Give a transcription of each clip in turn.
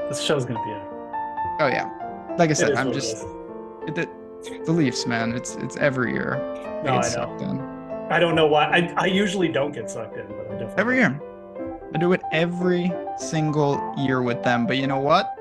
This show's gonna be a. Oh yeah, like I It said, is I'm what it just is. the Leafs, man. It's every year I No, get I sucked know. in. I don't know why. I usually don't get sucked in, but I definitely Every do. year. I do it every single year with them. But you know what?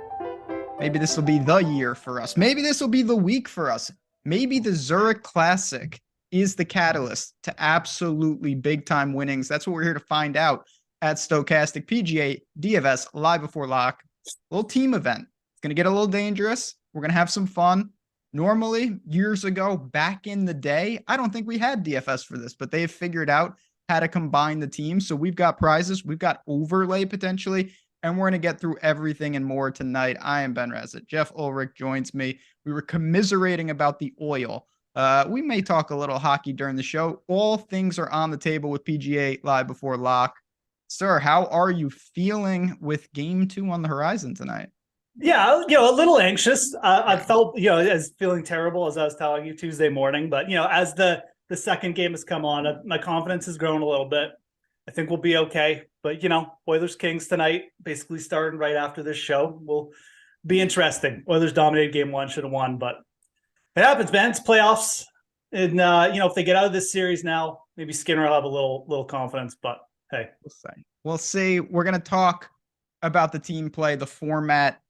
Maybe this will be the year for us. Maybe this will be the week for us. Maybe the Zurich Classic is the catalyst to absolutely big time winnings. That's what we're here to find out at Stokastic PGA DFS live before lock. Little team event. It's going to get a little dangerous. We're going to have some fun. Normally, years ago, back in the day, I don't think we had DFS for this, but they have figured out how to combine the teams. So we've got prizes, we've got overlay potentially, and we're going to get through everything and more tonight. I am Ben Rasa. Geoff Ulrich joins me. We were commiserating about the oil. We may talk a little hockey during the show. All things are on the table with PGA live before lock. Sir, how are you feeling with game 2 on the horizon tonight? Yeah, a little anxious. I Yeah. felt, as feeling terrible as I was telling you Tuesday morning. But as the second game has come on, my confidence has grown a little bit. I think we'll be okay. But Oilers Kings tonight, basically starting right after this show, will be interesting. Oilers dominated game 1, should have won, but it happens, man. It's playoffs, and if they get out of this series now, maybe Skinner will have a little confidence. But hey, We'll see. We'll see. We're going to talk about the team play, the format,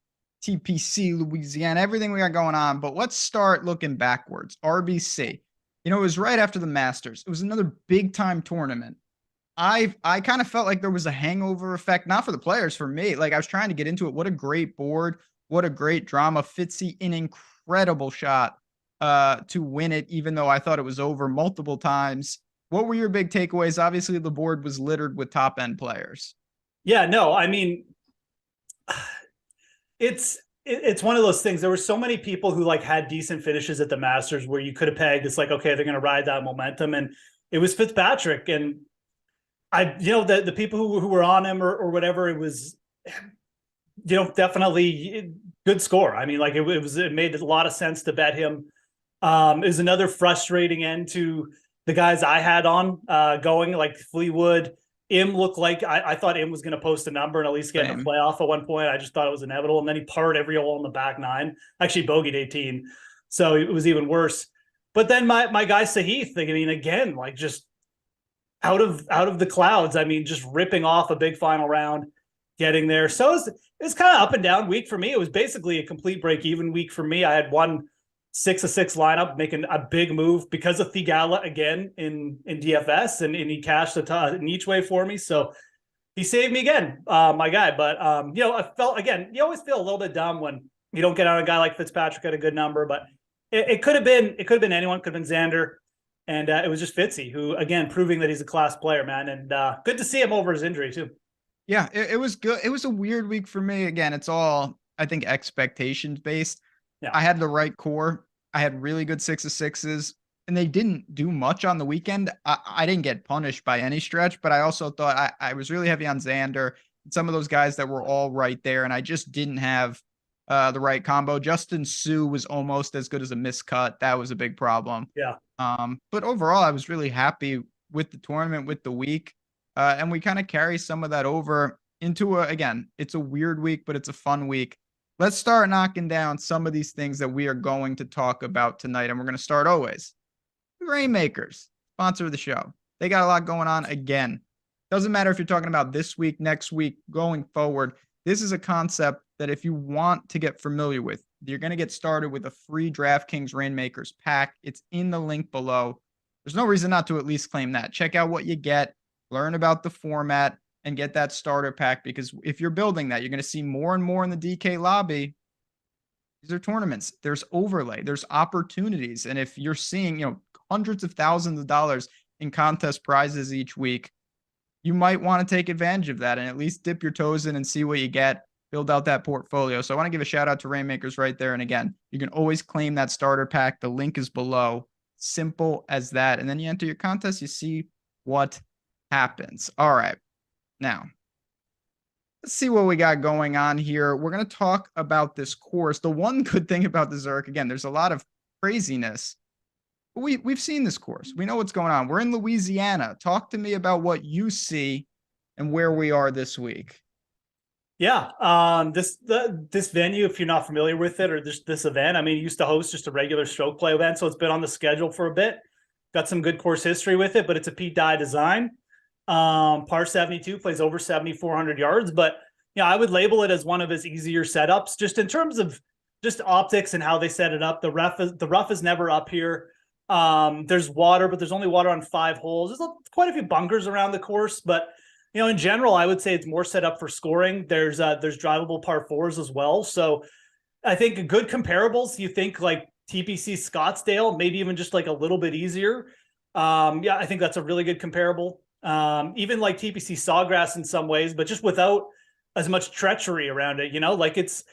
TPC, Louisiana, everything we got going on. But let's start looking backwards. RBC. It was right after the Masters. It was another big time tournament. I kind of felt like there was a hangover effect, not for the players, for me. Like I was trying to get into it. What a great board. What a great drama. Fitzy, an incredible shot to win it, even though I thought it was over multiple times. What were your big takeaways? Obviously, the board was littered with top end players. yeah, no, I mean, it's one of those things. There were so many people who like had decent finishes at the Masters where you could have pegged. It's like, okay, they're going to ride that momentum, and it was Fitzpatrick. And the people who were on him or whatever, it was definitely good score. I mean, like it made a lot of sense to bet him. It was another frustrating end to the guys I had on going, like Fleetwood. Im looked like I thought Im was going to post a number and at least get in a Same. playoff at one point. I just thought it was inevitable, and then he parred every hole in the back 9. Actually, bogeyed 18, so it was even worse. But then my guy Sahith, I mean, again, like just out of the clouds. I mean, just ripping off a big final round, getting there. So it was kind of up and down week for me. It was basically a complete break even week for me. I had one 6-6 lineup making a big move because of Thigala again in DFS, and he cashed in each way for me. So he saved me again, my guy. But I felt, again, you always feel a little bit dumb when you don't get on a guy like Fitzpatrick at a good number, but it could have been anyone, could have been Xander. And it was just Fitzy, who, again, proving that he's a class player, man. And good to see him over his injury, too. Yeah, it was good. It was a weird week for me. Again, it's all, I think, expectations based. Yeah. I had the right core. I had really good 6-6s, and they didn't do much on the weekend. I didn't get punished by any stretch, but I also thought I was really heavy on Xander, some of those guys that were all right there, and I just didn't have the right combo. Justin Sue was almost as good as a miscut. That was a big problem. Yeah. But overall, I was really happy with the tournament, with the week. And we kind of carry some of that over into again, it's a weird week, but it's a fun week. Let's start knocking down some of these things that we are going to talk about tonight. And we're going to start always. Rainmakers, sponsor of the show. They got a lot going on again. Doesn't matter if you're talking about this week, next week, going forward. This is a concept that if you want to get familiar with, you're going to get started with a free DraftKings Rainmakers pack. It's in the link below. There's no reason not to at least claim that. Check out what you get, learn about the format, and get that starter pack, because if you're building that, you're going to see more and more in the DK lobby. These are tournaments. There's overlay. There's opportunities. And if you're seeing, hundreds of thousands of dollars in contest prizes each week, you might want to take advantage of that and at least dip your toes in and see what you get, build out that portfolio. So I want to give a shout out to Rainmakers right there. And again, you can always claim that starter pack. The link is below. Simple as that. And then you enter your contest, you see what happens. All right. Now, let's see what we got going on here. We're going to talk about this course. The one good thing about the Zurich, again, there's a lot of craziness. We've seen this course. We know what's going on. We're in Louisiana. Talk to me about what you see and where we are this week. Yeah. This venue, if you're not familiar with it, or this event, I mean, it used to host just a regular stroke play event, so it's been on the schedule for a bit. Got some good course history with it, but it's a Pete Dye design. Par 72, plays over 7,400 yards, but yeah, I would label it as one of his easier setups, just in terms of just optics and how they set it up. The rough is never up here. There's water, but there's only water on 5 holes. There's quite a few bunkers around the course, but in general, I would say it's more set up for scoring. There's drivable par 4s as well. So I think good comparables, you think like TPC Scottsdale, maybe even just like a little bit easier. Yeah, I think that's a really good comparable. Even like TPC Sawgrass in some ways, but just without as much treachery around it, like it's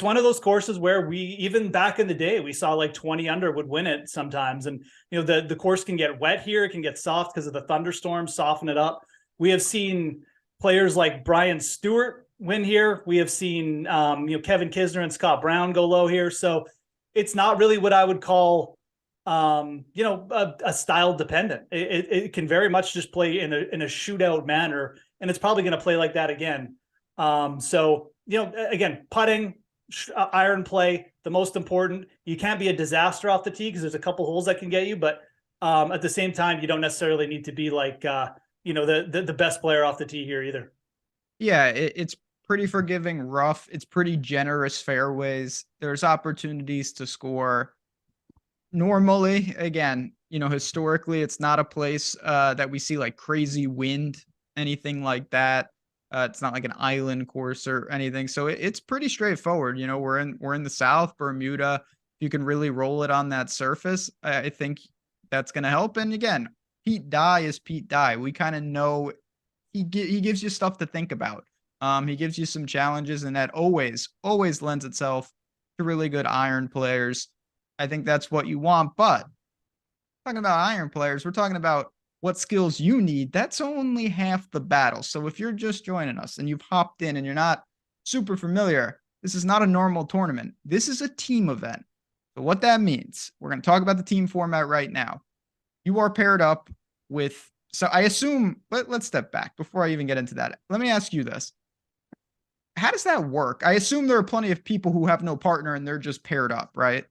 one of those courses where we, even back in the day, we saw like 20 under would win it sometimes. And, the course can get wet here. It can get soft because of the thunderstorms, soften it up. We have seen players like Brian Stewart win here. We have seen, Kevin Kisner and Scott Brown go low here. So it's not really what I would call, a style dependent. It can very much just play in a shootout manner, and it's probably going to play like that again. So, again, putting, iron play, the most important. You can't be a disaster off the tee because there's a couple holes that can get you, but at the same time, you don't necessarily need to be like, the best player off the tee here either. Yeah, it's pretty forgiving rough. It's pretty generous fairways. There's opportunities to score. Normally, again, historically, it's not a place that we see like crazy wind, anything like that. It's not like an island course or anything. So it's pretty straightforward. We're in the South, Bermuda. You can really roll it on that surface. I think that's going to help. And again, Pete Dye is Pete Dye. We kind of know he gives you stuff to think about. He gives you some challenges, and that always lends itself to really good iron players. I think that's what you want. But talking about iron players, we're talking about what skills you need. That's only half the battle. So if you're just joining us and you've hopped in and you're not super familiar, this is not a normal tournament. This is a team event. So what that means, we're going to talk about the team format right now. You are paired up with, so I assume, let's step back before I even get into that. Let me ask you this. How does that work? I assume there are plenty of people who have no partner and they're just paired up, right?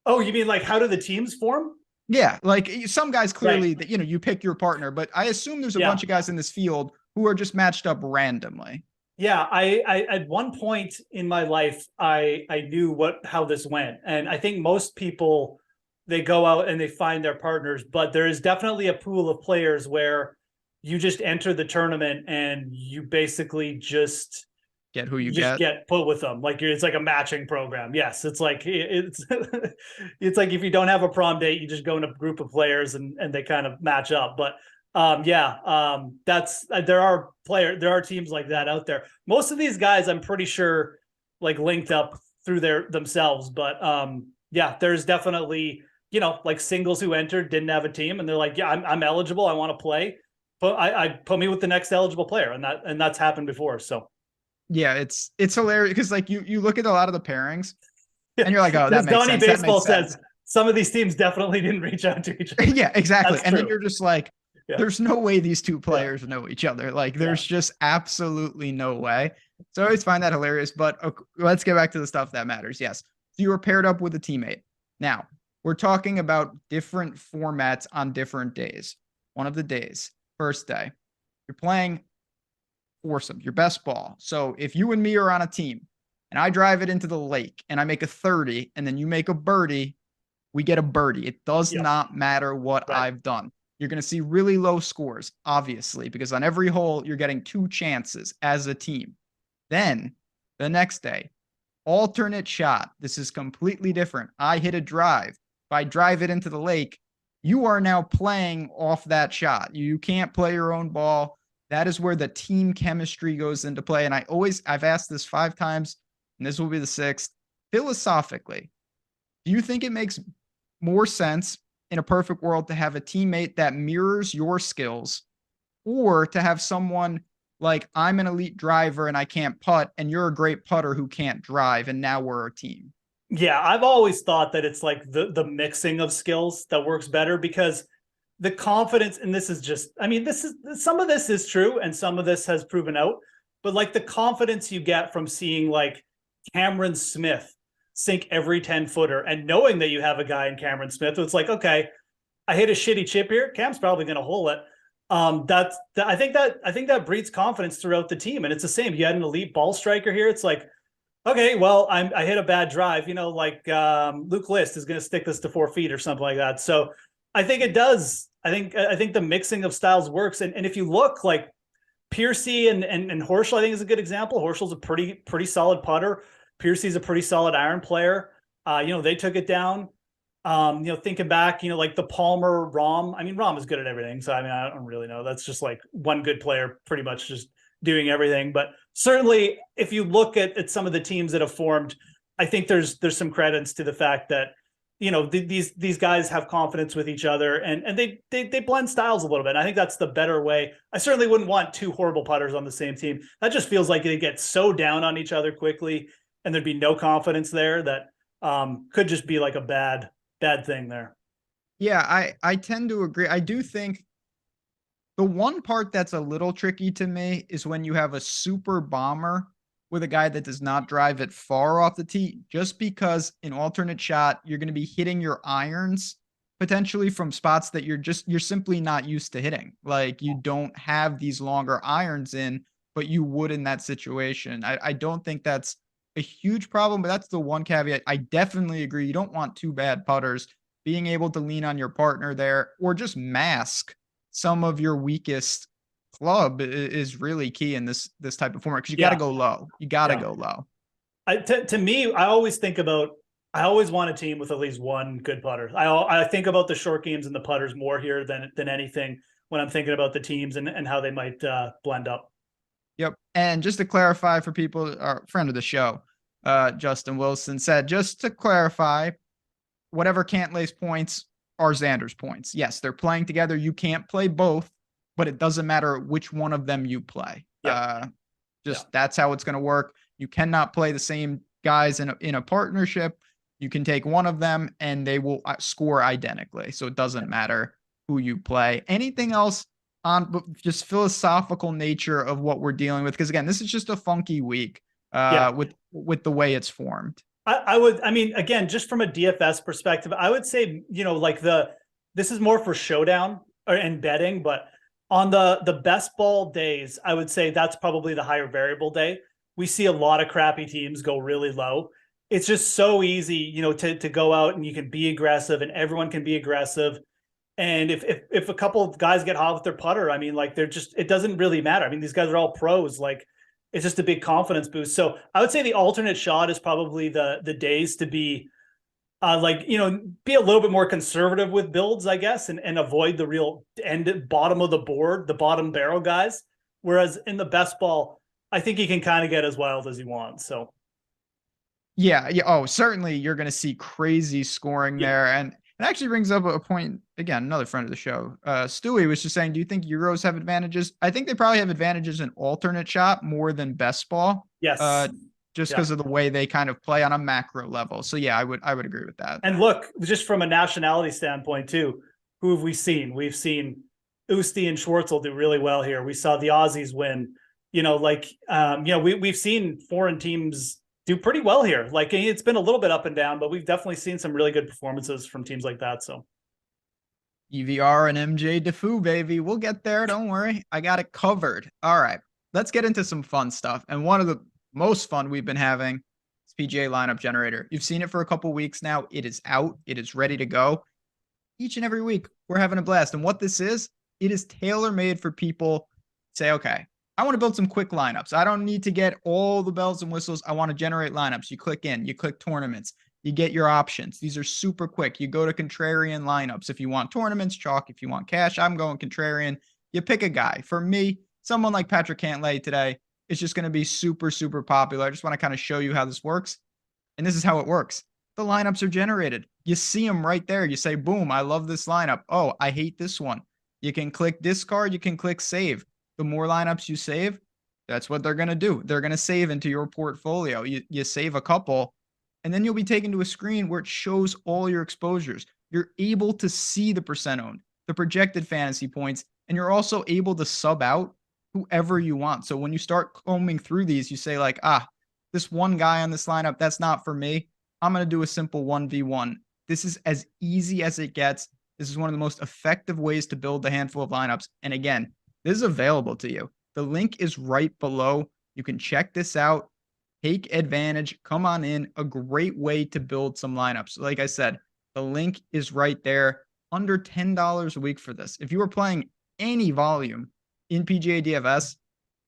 Oh, you mean like how do the teams form? Yeah, like some guys clearly that you pick your partner, but I assume there's a bunch of guys in this field who are just matched up randomly. Yeah, I at one point in my life I knew how this went, and I think most people, they go out and they find their partners, but there is definitely a pool of players where you just enter the tournament and you basically just get who you get put with them. Like it's like a matching program. Yes. It's like, it's like, if you don't have a prom date, you just go in a group of players and they kind of match up. But there are teams like that out there. Most of these guys, I'm pretty sure, like linked up through themselves, but there's definitely, like singles who entered, didn't have a team, and they're like, yeah, I'm eligible, I want to play, but I put me with the next eligible player, and that's happened before. So yeah, it's hilarious because like you look at a lot of the pairings and you're like, oh, that makes Donnie sense. Baseball says some of these teams definitely didn't reach out to each other. Yeah, exactly. That's and true. then you're just like, there's no way these two players know each other. Like there's just absolutely no way. So I always find that hilarious, but okay, let's get back to the stuff that matters. Yes. So you were paired up with a teammate. Now we're talking about different formats on different days. One of the days, first day, you're playing foursome, your best ball. So if you and me are on a team and I drive it into the lake and I make a 30 and then you make a birdie, we get a birdie. It does not matter what I've done. You're going to see really low scores, obviously, because on every hole, you're getting 2 chances as a team. Then the next day, alternate shot. This is completely different. I hit a drive. If I drive it into the lake, you are now playing off that shot. You can't play your own ball. That is where the team chemistry goes into play. And I've asked this 5 times, and this will be the 6th. Philosophically, do you think it makes more sense in a perfect world to have a teammate that mirrors your skills, or to have someone like, I'm an elite driver and I can't putt, and you're a great putter who can't drive, and now we're a team? Yeah, I've always thought that it's like the mixing of skills that works better, because the confidence, and this is just, I mean, some of this is true and some of this has proven out, but like the confidence you get from seeing like Cameron Smith sink every 10-footer and knowing that you have a guy in Cameron Smith, it's like, okay, I hit a shitty chip here. Cam's probably going to hole it. I think that breeds confidence throughout the team. And it's the same. You had an elite ball striker here. It's like, okay, well, I hit a bad drive, like Luke List is going to stick this to 4 feet or something like that. So I think it does. I think the mixing of styles works. And if you look like Piercy and Horschel, I think is a good example. Horschel's a pretty solid putter. Piercy's a pretty solid iron player. They took it down. Thinking back, like the Palmer Rom. I mean, Rom is good at everything. So, I mean, I don't really know. That's just like one good player pretty much just doing everything. But certainly if you look at some of the teams that have formed, I think there's some credence to the fact that, these guys have confidence with each other and they blend styles a little bit. I think that's the better way. I certainly wouldn't want 2 horrible putters on the same team. That just feels like they get so down on each other quickly and there'd be no confidence there that could just be like a bad thing there. Yeah, I tend to agree. I do think the one part that's a little tricky to me is when you have a super bomber with a guy that does not drive it far off the tee, just because in alternate shot, you're going to be hitting your irons potentially from spots that you're simply not used to hitting. Like you don't have these longer irons in, but you would in that situation. I don't think that's a huge problem, but that's the one caveat. I definitely agree. You don't want 2 bad putters. Being able to lean on your partner there or just mask some of your weakest club is really key in this type of format because you got to go low. You got to go low. To me, I always want a team with at least one good putter. I think about the short games and the putters more here than anything when I'm thinking about the teams and how they might blend up. Yep. And just to clarify for people, our friend of the show, Justin Wilson said, just to clarify, whatever Cantlay's points are Xander's points. Yes, they're playing together. You can't play both, but it doesn't matter which one of them you play. That's how it's going to work. You cannot play the same guys in a partnership. You can take one of them and they will score identically. So it doesn't matter who you play. Anything else on just philosophical nature of what we're dealing with? Because again, this is just a funky week with the way it's formed. I mean, again, just from a DFS perspective, I would say, this is more for showdown and betting, but on the best ball days, I would say that's probably the higher variable day. We see a lot of crappy teams go really low. It's just so easy, to go out and you can be aggressive and everyone can be aggressive. And if a couple of guys get hot with their putter, I mean, like it doesn't really matter. I mean, these guys are all pros. Like it's just a big confidence boost. So I would say the alternate shot is probably the days to be be a little bit more conservative with builds, I guess, and avoid the real bottom of the board, the bottom barrel guys. Whereas in the best ball, I think he can kind of get as wild as he wants. So yeah. Oh, certainly you're going to see crazy scoring there. And it actually brings up a point, again, another friend of the show, Stewie was just saying, do you think Euros have advantages? I think they probably have advantages in alternate shot more than best ball. Yes. Just because of the way they kind of play on a macro level. So yeah, I would agree with that. And look, just from a nationality standpoint too, who have we seen? We've seen Usti and Schwartzel do really well here. We saw the Aussies win, we've seen foreign teams do pretty well here. Like it's been a little bit up and down, but we've definitely seen some really good performances from teams like that. So EVR and MJ Defoe, baby. We'll get there. Don't worry. I got it covered. All right. Let's get into some fun stuff. And one of the most fun we've been having is PGA lineup generator. You've seen it for a couple weeks now. It is out. It is ready to go. Each and every week, we're having a blast. And what this is, it is tailor-made for people say, okay, I want to build some quick lineups. I don't need to get all the bells and whistles. I want to generate lineups. You click in, you click tournaments, you get your options. These are super quick. You go to contrarian lineups. If you want tournaments, chalk. If you want cash, I'm going contrarian. You pick a guy. For me, someone like Patrick Cantlay today, it's just going to be super, super popular. I just want to kind of show you how this works. And this is how it works. The lineups are generated. You see them right there. You say, boom, I love this lineup. Oh, I hate this one. You can click discard. You can click save. The more lineups you save, that's what they're going to do. They're going to save into your portfolio. You save a couple, and then you'll be taken to a screen where it shows all your exposures. You're able to see the percent owned, the projected fantasy points, and you're also able to sub out whoever you want. So when you start combing through these, you say like, this one guy on this lineup, that's not for me. I'm going to do a simple 1v1. This is as easy as it gets. This is one of the most effective ways to build a handful of lineups. And again, this is available to you. The link is right below. You can check this out. Take advantage. Come on in. A great way to build some lineups. Like I said, the link is right there. Under $10 a week for this. If you were playing any volume in PGA DFS,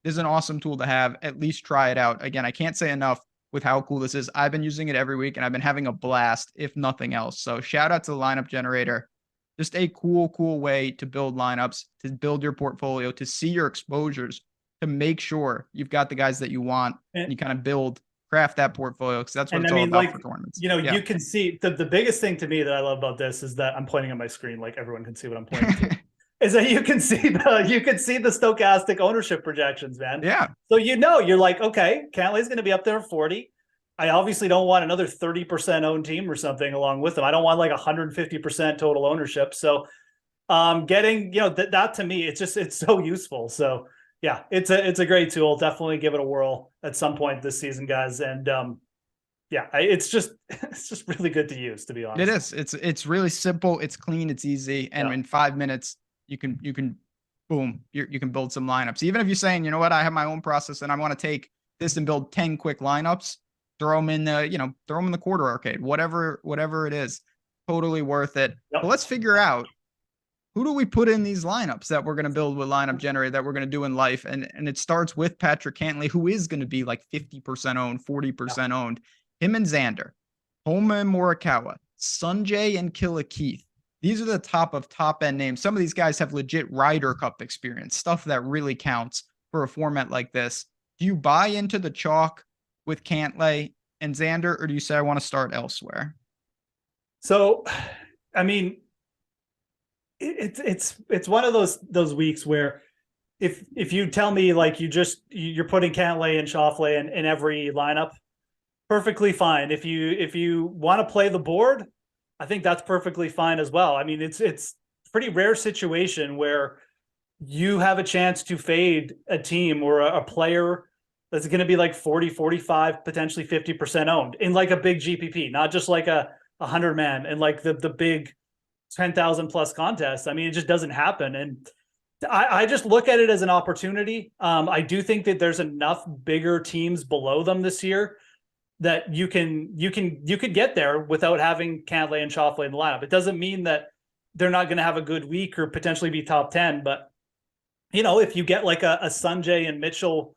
this is an awesome tool to have. At least try it out. Again, I can't say enough with how cool this is. I've been using it every week and I've been having a blast, if nothing else. So shout out to the lineup generator. Just a cool way to build lineups, to build your portfolio, to see your exposures, to make sure you've got the guys that you want, and you kind of craft that portfolio, because that's what it's all about for tournaments. You can see the biggest thing to me that I love about this is that I'm pointing at my screen, like everyone can see what I'm pointing to. Is that you can see the Stokastic ownership projections, man. Yeah. So you're like, okay, Cantlay's going to be up there at 40. I obviously don't want another 30% owned team or something along with them. I don't want like 150% total ownership. So getting, that to me, it's so useful. So yeah, it's a great tool. Definitely give it a whirl at some point this season, guys. And it's just really good to use, to be honest. It is. It's really simple. It's clean. It's easy. And in 5 minutes, you can boom, you can build some lineups. Even if you're saying, you know what, I have my own process and I want to take this and build 10 quick lineups, throw them in the quarter arcade, whatever it is, totally worth it. Yep. But let's figure out, who do we put in these lineups that we're going to build with Lineup Generator that we're going to do in life? And it starts with Patrick Cantlay, who is going to be like 50% owned, 40% owned. Him and Xander, Homa and Morikawa, Sanjay and Killa Keith. These are the top end names. Some of these guys have legit Ryder Cup experience, stuff that really counts for a format like this. Do you buy into the chalk with Cantlay and Xander, or do you say I want to start elsewhere? So, I mean, it's one of those weeks where if you tell me like you're putting Cantlay and Schauffele in every lineup, perfectly fine. If you want to play the board, I think that's perfectly fine as well. I mean, it's a pretty rare situation where you have a chance to fade a team or a player that's going to be like 40, 45, potentially 50% owned in like a big GPP, not just like a 100-man and like the big 10,000 plus contest. I mean, it just doesn't happen. And I just look at it as an opportunity. I do think that there's enough bigger teams below them this year that you could get there without having Cantlay and Schauffele in the lineup. It doesn't mean that they're not going to have a good week or potentially be top 10, but if you get like a Sanjay and Mitchell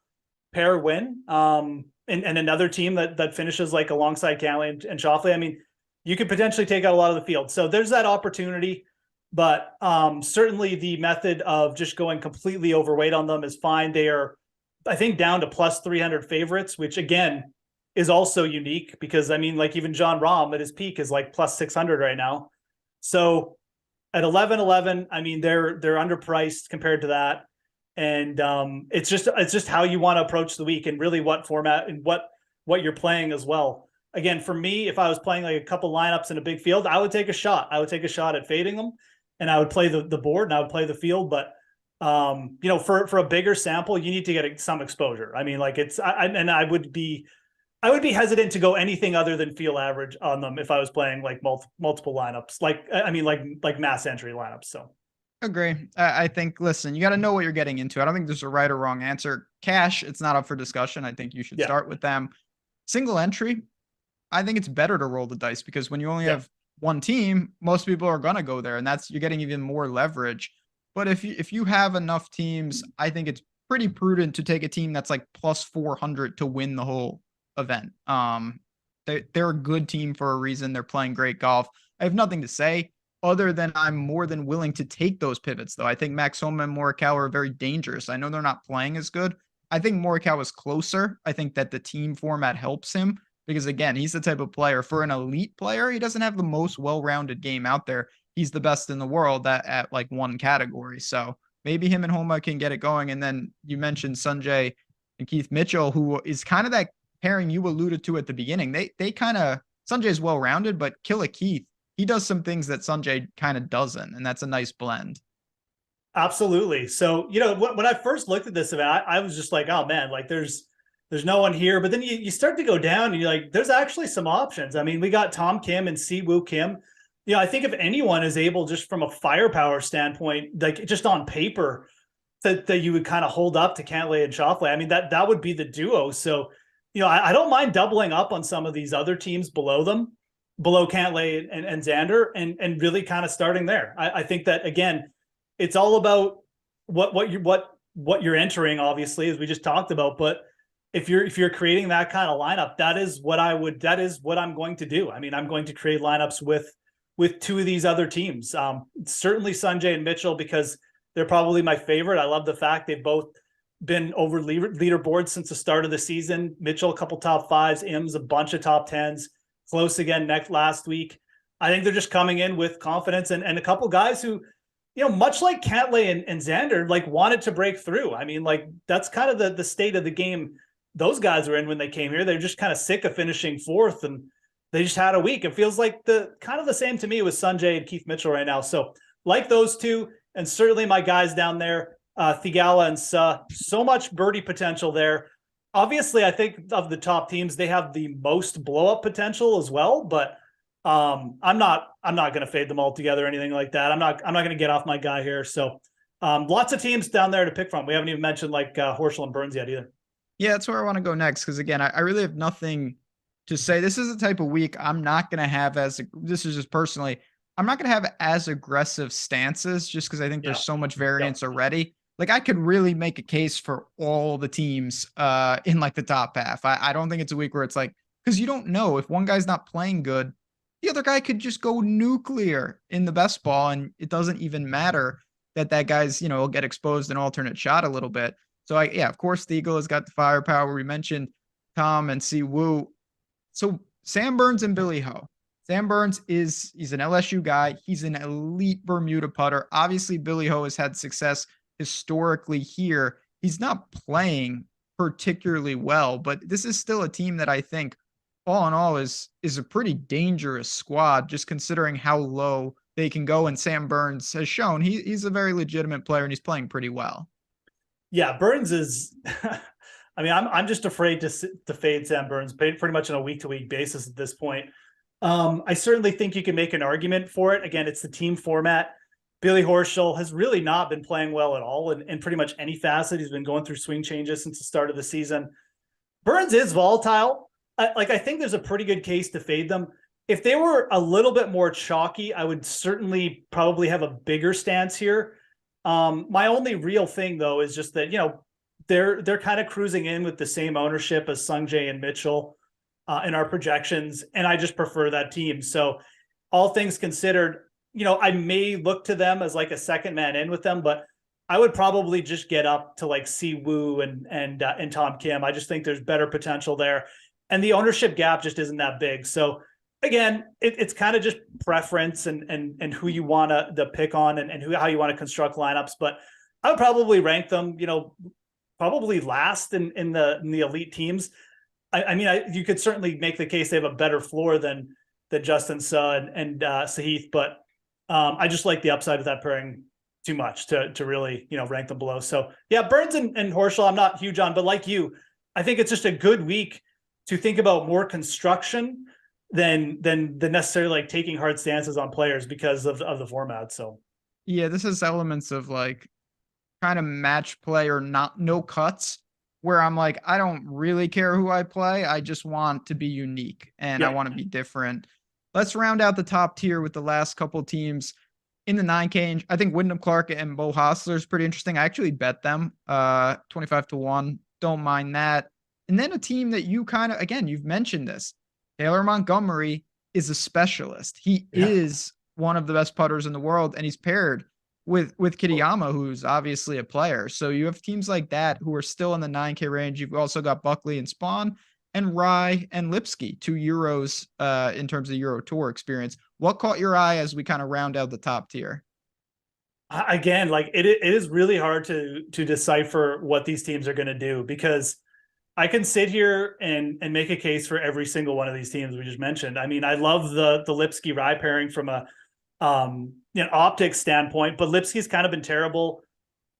pair win, and another team that finishes like alongside Cantlay and Schauffele, I mean, you could potentially take out a lot of the field. So there's that opportunity, but certainly the method of just going completely overweight on them is fine. They are, I think, down to plus 300 favorites, which again is also unique because I mean, like even John Rahm at his peak is like plus 600 right now. So at 11-11, I mean, they're underpriced compared to that. And it's just how you want to approach the week and really what format and what you're playing as well. Again, for me, if I was playing like a couple lineups in a big field, I would take a shot. I would take a shot at fading them and I would play the board and I would play the field. But for a bigger sample, you need to get some exposure. I mean, like I would be hesitant to go anything other than field average on them if I was playing like multiple lineups, like mass entry lineups. So agree. I think, listen, you got to know what you're getting into. I don't think there's a right or wrong answer. Cash, it's not up for discussion. I think you should start with them. Single entry, I think it's better to roll the dice because when you only have one team, most people are going to go there, and you're getting even more leverage. But if you have enough teams, I think it's pretty prudent to take a team that's like plus 400 to win the whole event. They're a good team for a reason. They're playing great golf. I have nothing to say other than I'm more than willing to take those pivots, though. I think Max Homa and Morikawa are very dangerous. I know they're not playing as good. I think Morikawa is closer. I think that the team format helps him because, again, he's the type of player for an elite player. He doesn't have the most well-rounded game out there. He's the best in the world at like one category. So maybe him and Homa can get it going. And then you mentioned Sanjay and Keith Mitchell, who is kind of that pairing you alluded to at the beginning. They kind of, Sanjay's well-rounded, but Killa Keith, he does some things that Sanjay kind of doesn't, and that's a nice blend. Absolutely. So, when I first looked at this event, I was just like, oh man, like there's no one here. But then you start to go down and you're like, there's actually some options. I mean, we got Tom Kim and Siwoo Kim. I think if anyone is able, just from a firepower standpoint, like just on paper, that you would kind of hold up to Cantlay and Schauffele, I mean, that would be the duo. So, I don't mind doubling up on some of these other teams below them, below Cantlay and Xander, and really kind of starting there. I think that, again, it's all about what you're entering, obviously, as we just talked about. But if you're creating that kind of lineup, that is what I'm going to do. I mean, I'm going to create lineups with two of these other teams. Certainly Sanjay and Mitchell, because they're probably my favorite. I love the fact they've both been over leaderboards since the start of the season. Mitchell, a couple top fives, Ims, a bunch of top tens, close again last week. I think they're just coming in with confidence, and a couple guys who, much like Cantlay and Xander, like wanted to break through. I mean, like that's kind of the state of the game those guys were in when they came here. They're just kind of sick of finishing fourth, and they just had a week. It feels like the same to me with Sanjay and Keith Mitchell right now. So like those two, and certainly my guys down there, Thigala and so much birdie potential there. Obviously, I think of the top teams, they have the most blow up potential as well, but I'm not going to fade them all together or anything like that. I'm not going to get off my guy here. So lots of teams down there to pick from. We haven't even mentioned like Horschel and Burns yet either. Yeah, that's where I want to go next. Cause again, I really have nothing to say. This is the type of week I'm not going to have this is just personally, I'm not going to have as aggressive stances just because I think there's so much variance already. Like I could really make a case for all the teams in like the top half. I don't think it's a week where it's like, because you don't know if one guy's not playing good, the other guy could just go nuclear in the best ball, and it doesn't even matter that guy's, will get exposed an alternate shot a little bit. So of course, the Eagle has got the firepower. We mentioned Tom and Siwoo. So Sam Burns and Billy Ho. Sam Burns he's an LSU guy. He's an elite Bermuda putter. Obviously, Billy Ho has had success historically here. He's not playing particularly well, but this is still a team that I think all in all is a pretty dangerous squad, just considering how low they can go. And Sam Burns has shown he's a very legitimate player, and he's playing pretty well. Yeah, Burns is I mean, I'm just afraid to fade Sam Burns pretty much on a week-to-week basis at this point. I certainly think you can make an argument for it. Again, it's the team format. Billy Horschel has really not been playing well at all in pretty much any facet. He's been going through swing changes since the start of the season. Burns is volatile. I think there's a pretty good case to fade them. If they were a little bit more chalky, I would certainly probably have a bigger stance here. My only real thing, though, is just that, they're kind of cruising in with the same ownership as Sungjae and Mitchell in our projections, and I just prefer that team. So all things considered, I may look to them as like a second man in with them, but I would probably just get up to like Siwoo and Tom Kim. I just think there's better potential there, and the ownership gap just isn't that big. So again, it's kind of just preference and who you want to pick on and how you want to construct lineups. But I would probably rank them, probably last in the elite teams. I mean, you could certainly make the case they have a better floor than Justin Suh and Sahith, but I just like the upside of that pairing too much to really rank them below. So yeah, Burns and Horschel I'm not huge on, but like you, I think it's just a good week to think about more construction than necessarily like taking hard stances on players because of the format. So yeah, this is elements of like kind of match play or no cuts, where I'm like, I don't really care who I play. I just want to be unique and I want to be different. Let's round out the top tier with the last couple teams in the 9K. I think Wyndham Clark and Bo Hostler is pretty interesting. I actually bet them 25-1. Don't mind that. And then a team that you kind of, again, you've mentioned this. Taylor Montgomery is a specialist. He is one of the best putters in the world, and he's paired with Kitayama, who's obviously a player. So you have teams like that who are still in the 9K range. You've also got Buckley and Spawn and Rye and Lipsky, 2 Euros in terms of Euro Tour experience. What caught your eye as we kind of round out the top tier? Again, like it is really hard to decipher what these teams are going to do, because I can sit here and make a case for every single one of these teams we just mentioned. I mean, I love the Lipsky Rye pairing from a optics standpoint, but Lipsky's kind of been terrible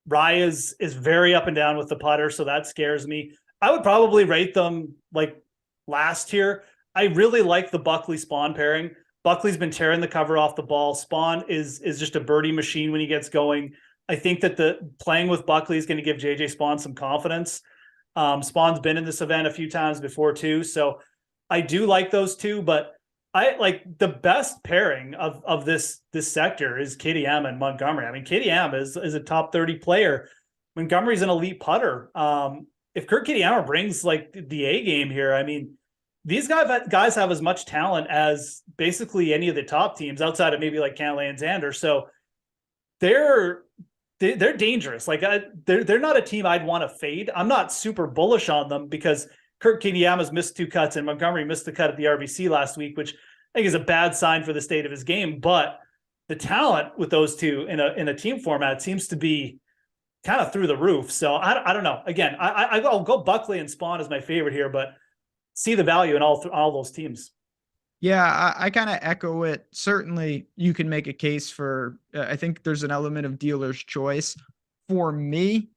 Rye is very up and down with the putter, so that scares me. I would probably rate them like last here. I really like the Buckley Spawn pairing. Buckley's been tearing the cover off the ball. Spawn is just a birdie machine when he gets going. I think that the playing with Buckley is going to give JJ Spawn some confidence. Spawn's been in this event a few times before too, so I do like those two. But I like the best pairing of this sector is Kitty and Montgomery. I mean, Kitty is a top 30 player. Montgomery's an elite putter. If Kurt Kitayama brings like the A game here, I mean, these guys have as much talent as basically any of the top teams outside of maybe like Cantlay and Xander. So they're dangerous. Like they're not a team I'd want to fade. I'm not super bullish on them because Kurt Kitayama's missed 2 cuts and Montgomery missed the cut at the RBC last week, which I think is a bad sign for the state of his game. But the talent with those two in a team format seems to be kind of through the roof. So I don't know. Again, I'll go Buckley and Spawn as my favorite here, but see the value in all those teams. Yeah, I kind of echo it. Certainly, you can make a case for. I think there's an element of dealer's choice. For me,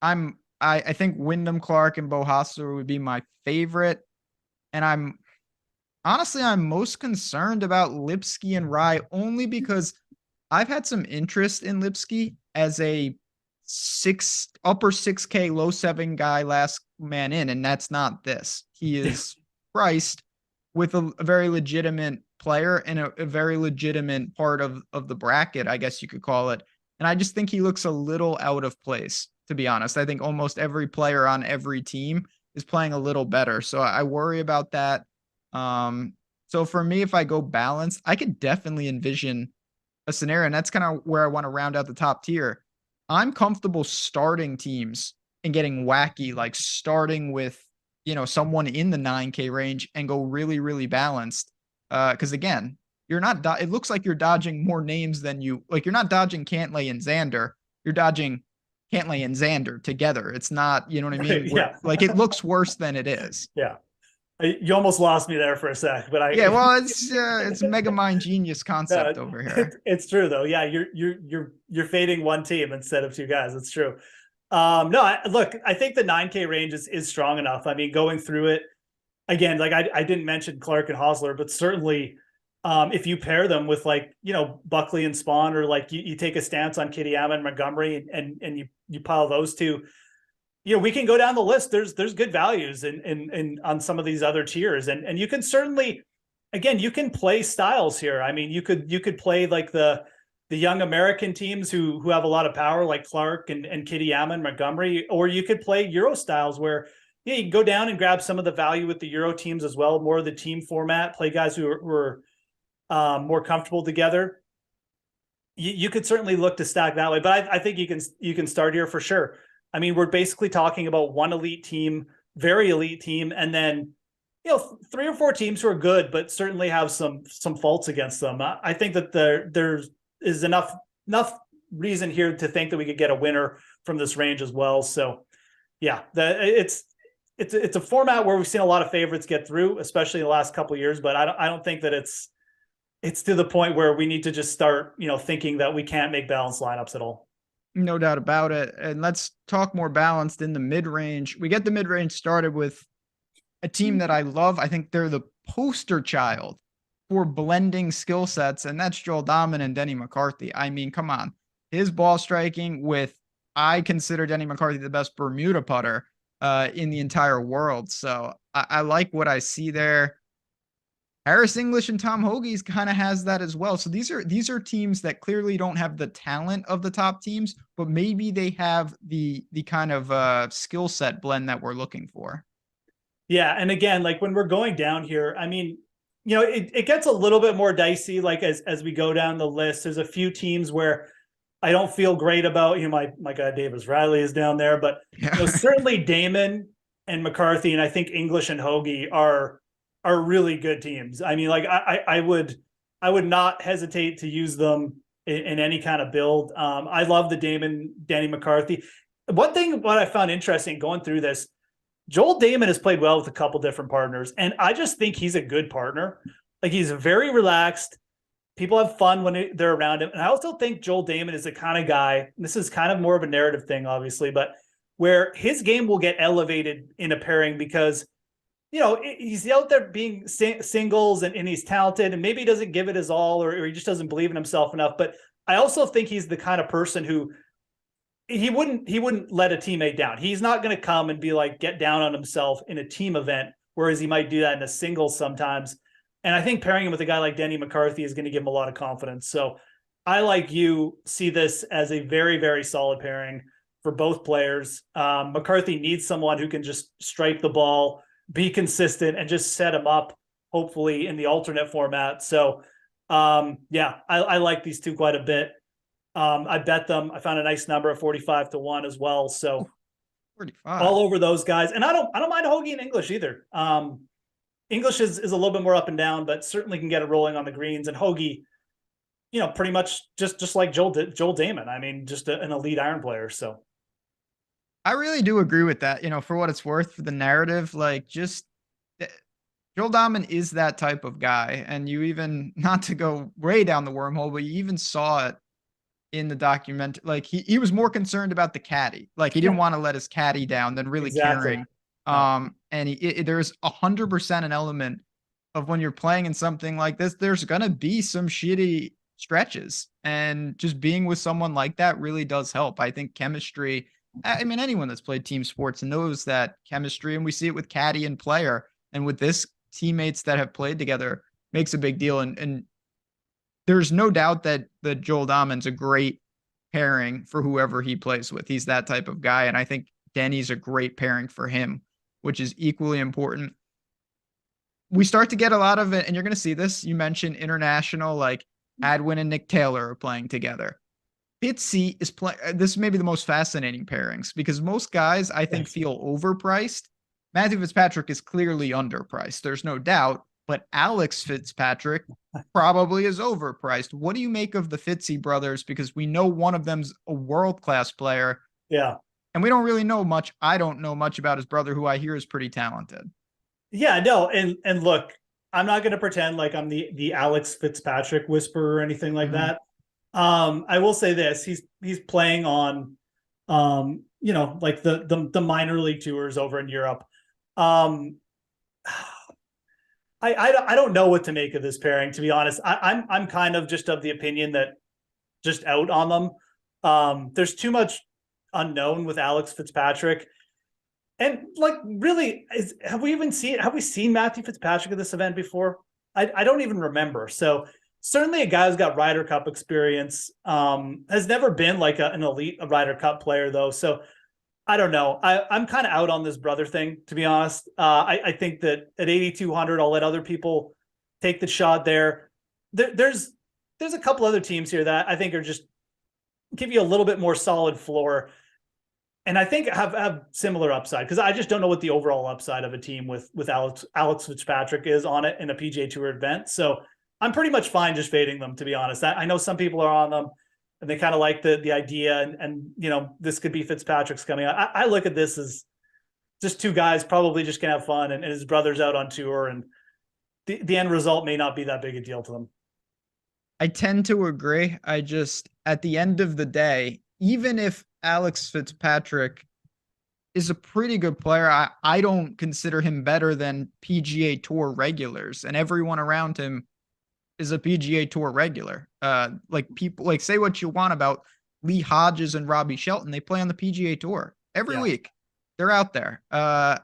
I think Wyndham Clark and Beau Hossler would be my favorite, and I'm most concerned about Lipsky and Rye only because I've had some interest in Lipsky as a upper 6K, low 7 guy, last man in, and that's not this. He is priced with a very legitimate player and a very legitimate part of the bracket, I guess you could call it. And I just think he looks a little out of place, to be honest. I think almost every player on every team is playing a little better. So I worry about that. So for me, if I go balanced, I could definitely envision a scenario, and that's kind of where I want to round out the top tier. I'm comfortable starting teams and getting wacky, like starting with, someone in the 9K range and go really, really balanced. Because again, you're not, it looks like you're dodging more names than you're not dodging Cantlay and Xander. You're dodging Cantlay and Xander together. It's not, you know what I mean? Yeah. Like it looks worse than it is. Yeah. You almost lost me there for a sec, but it's Mega Mind Genius concept over here. It's true though. Yeah. You're fading one team instead of 2 guys. It's true. I think the 9K range is strong enough. I mean, going through it again, like I didn't mention Clark and Hosler, but certainly if you pair them with Buckley and Spawn, or like you take a stance on Kitayama and Montgomery and you pile those two, we can go down the list. There's good values in on some of these other tiers. And you can certainly, again, you can play styles here. I mean, you could play like the young American teams who have a lot of power, like Clark and Kitayama and Montgomery, or you could play Euro styles where you can go down and grab some of the value with the Euro teams as well, more of the team format, play guys who are more comfortable together. You could certainly look to stack that way, but I think you can start here for sure. I mean, we're basically talking about one elite team, very elite team, and then 3 or 4 teams who are good, but certainly have some faults against them. I think that there's enough reason here to think that we could get a winner from this range as well. So yeah, it's a format where we've seen a lot of favorites get through, especially in the last couple of years, but I don't think that it's to the point where we need to just start, thinking that we can't make balanced lineups at all. No doubt about it. And let's talk more balanced in the mid-range. We get the mid-range started with a team that I love. I think they're the poster child for blending skill sets, and that's Joel Dahmen and Denny McCarthy. I mean, come on. His ball striking I consider Denny McCarthy the best Bermuda putter in the entire world. So I like what I see there. Harris English and Tom Hoagie kind of has that as well. So these are teams that clearly don't have the talent of the top teams, but maybe they have the kind of skill set blend that we're looking for. Yeah, and again, like when we're going down here, I mean, it gets a little bit more dicey. Like as we go down the list, there's a few teams where I don't feel great about. My guy Davis Riley is down there, but certainly Damon and McCarthy, and I think English and Hoagie are really good teams. I mean, like I would not hesitate to use them in any kind of build. I love the Danny McCarthy. What I found interesting going through this, Joel Dahmen has played well with a couple different partners, and I just think he's a good partner. Like he's very relaxed. People have fun when they're around him. And I also think Joel Damon is the kind of guy, this is kind of more of a narrative thing, obviously, but where his game will get elevated in a pairing because, he's out there being singles and he's talented and maybe he doesn't give it his all or he just doesn't believe in himself enough. But I also think he's the kind of person who he wouldn't let a teammate down. He's not going to come and be like, get down on himself in a team event, whereas he might do that in a singles sometimes. And I think pairing him with a guy like Denny McCarthy is going to give him a lot of confidence. So I, like you, see this as a very, very solid pairing for both players. McCarthy needs someone who can just strike the ball, be consistent, and just set him up, hopefully, in the alternate format. So, I like these two quite a bit. I bet them. I found a nice number of 45-1 as well. So 45. All over those guys. And I don't mind Hoagie and English either. English is a little bit more up and down, but certainly can get it rolling on the greens. And Hoagie, pretty much just like Joel Damon. I mean, just an elite iron player. So I really do agree with that. For what it's worth, for the narrative, Joel Damon is that type of guy. And you even, not to go way down the wormhole, but you even saw it in the document. Like he was more concerned about the caddy. Like he didn't want to let his caddy down than really caring. And there's 100% an element of when you're playing in something like this, there's going to be some shitty stretches, and just being with someone like that really does help. I think chemistry, anyone that's played team sports knows that chemistry, and we see it with caddy and player, and with this teammates that have played together, makes a big deal. And there's no doubt that Joel Damon's a great pairing for whoever he plays with. He's that type of guy. And I think Denny's a great pairing for him, which is equally important. We start to get a lot of it, and you're going to see this. You mentioned international, like Adwin and Nick Taylor are playing together. Fitzy is playing. This may be the most fascinating pairings because most guys, I think, feel overpriced. Matthew Fitzpatrick is clearly underpriced. There's no doubt. But Alex Fitzpatrick probably is overpriced. What do you make of the Fitzy brothers? Because we know one of them's a world-class player. Yeah. And we don't really know much. I don't know much about his brother, who I hear is pretty talented. Yeah, no. And look, I'm not going to pretend like I'm the Alex Fitzpatrick whisperer or anything like that. I will say this. He's playing on, like the minor league tours over in Europe. I don't know what to make of this pairing, to be honest. I'm kind of just of the opinion that just out on them. There's too much unknown with Alex Fitzpatrick. And really, have we seen Matthew Fitzpatrick at this event before? I don't even remember. So certainly a guy who's got Ryder Cup experience, has never been like an elite Ryder Cup player though. So I don't know. I'm kind of out on this brother thing, to be honest. I think that at 8,200, I'll let other people take the shot there. There's a couple other teams here that I think are just give you a little bit more solid floor, and I think have similar upside, because I just don't know what the overall upside of a team with Alex Fitzpatrick is on it in a PGA Tour event. So I'm pretty much fine just fading them, to be honest. I know some people are on them, and they kind of like the idea, and this could be Fitzpatrick's coming out. I look at this as just two guys probably just gonna have fun, and his brother's out on tour, and the end result may not be that big a deal to them. I tend to agree. I just, at the end of the day, even if Alex Fitzpatrick is a pretty good player, I don't consider him better than PGA Tour regulars, and everyone around him is a PGA Tour regular. People say what you want about Lee Hodges and Robbie Shelton. They play on the PGA Tour every week. They're out there. I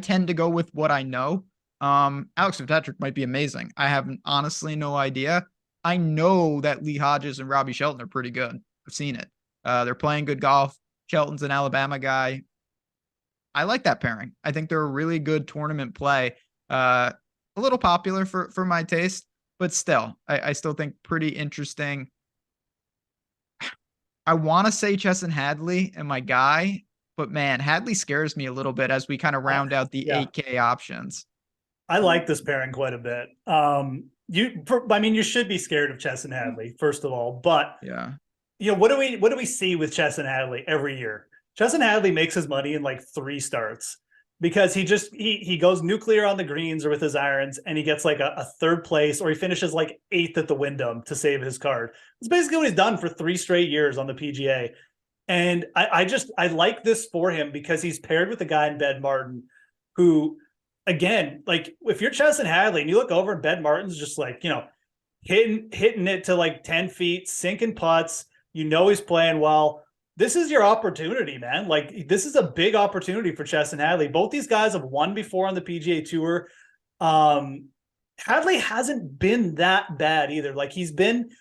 tend to go with what I know. Alex Fitzpatrick might be amazing. I have honestly no idea. I know that Lee Hodges and Robbie Shelton are pretty good. I've seen it. They're playing good golf. Shelton's an Alabama guy. I like that pairing. I think they're a really good tournament play. A little popular for my taste, but still, I still think pretty interesting. I want to say Chesson Hadley and my guy, but man, Hadley scares me a little bit as we kind of round out the 8K options. I like this pairing quite a bit. You should be scared of Chesson Hadley, first of all, but what do we see with Chesson Hadley every year? Chesson Hadley makes his money in like 3 starts. because he goes nuclear on the greens or with his irons, and he gets like a third place, or he finishes like 8th at the Wyndham to save his card. It's basically what he's done for 3 straight years on the PGA. And I like this for him because he's paired with a guy in Ben Martin who, again, like if you're Chesson Hadley and you look over and Ben Martin's just like, hitting it to like 10 feet, sinking putts, he's playing well. This is your opportunity, man. Like, this is a big opportunity for Chesson Hadley. Both these guys have won before on the PGA Tour. Hadley hasn't been that bad either. Like, he's been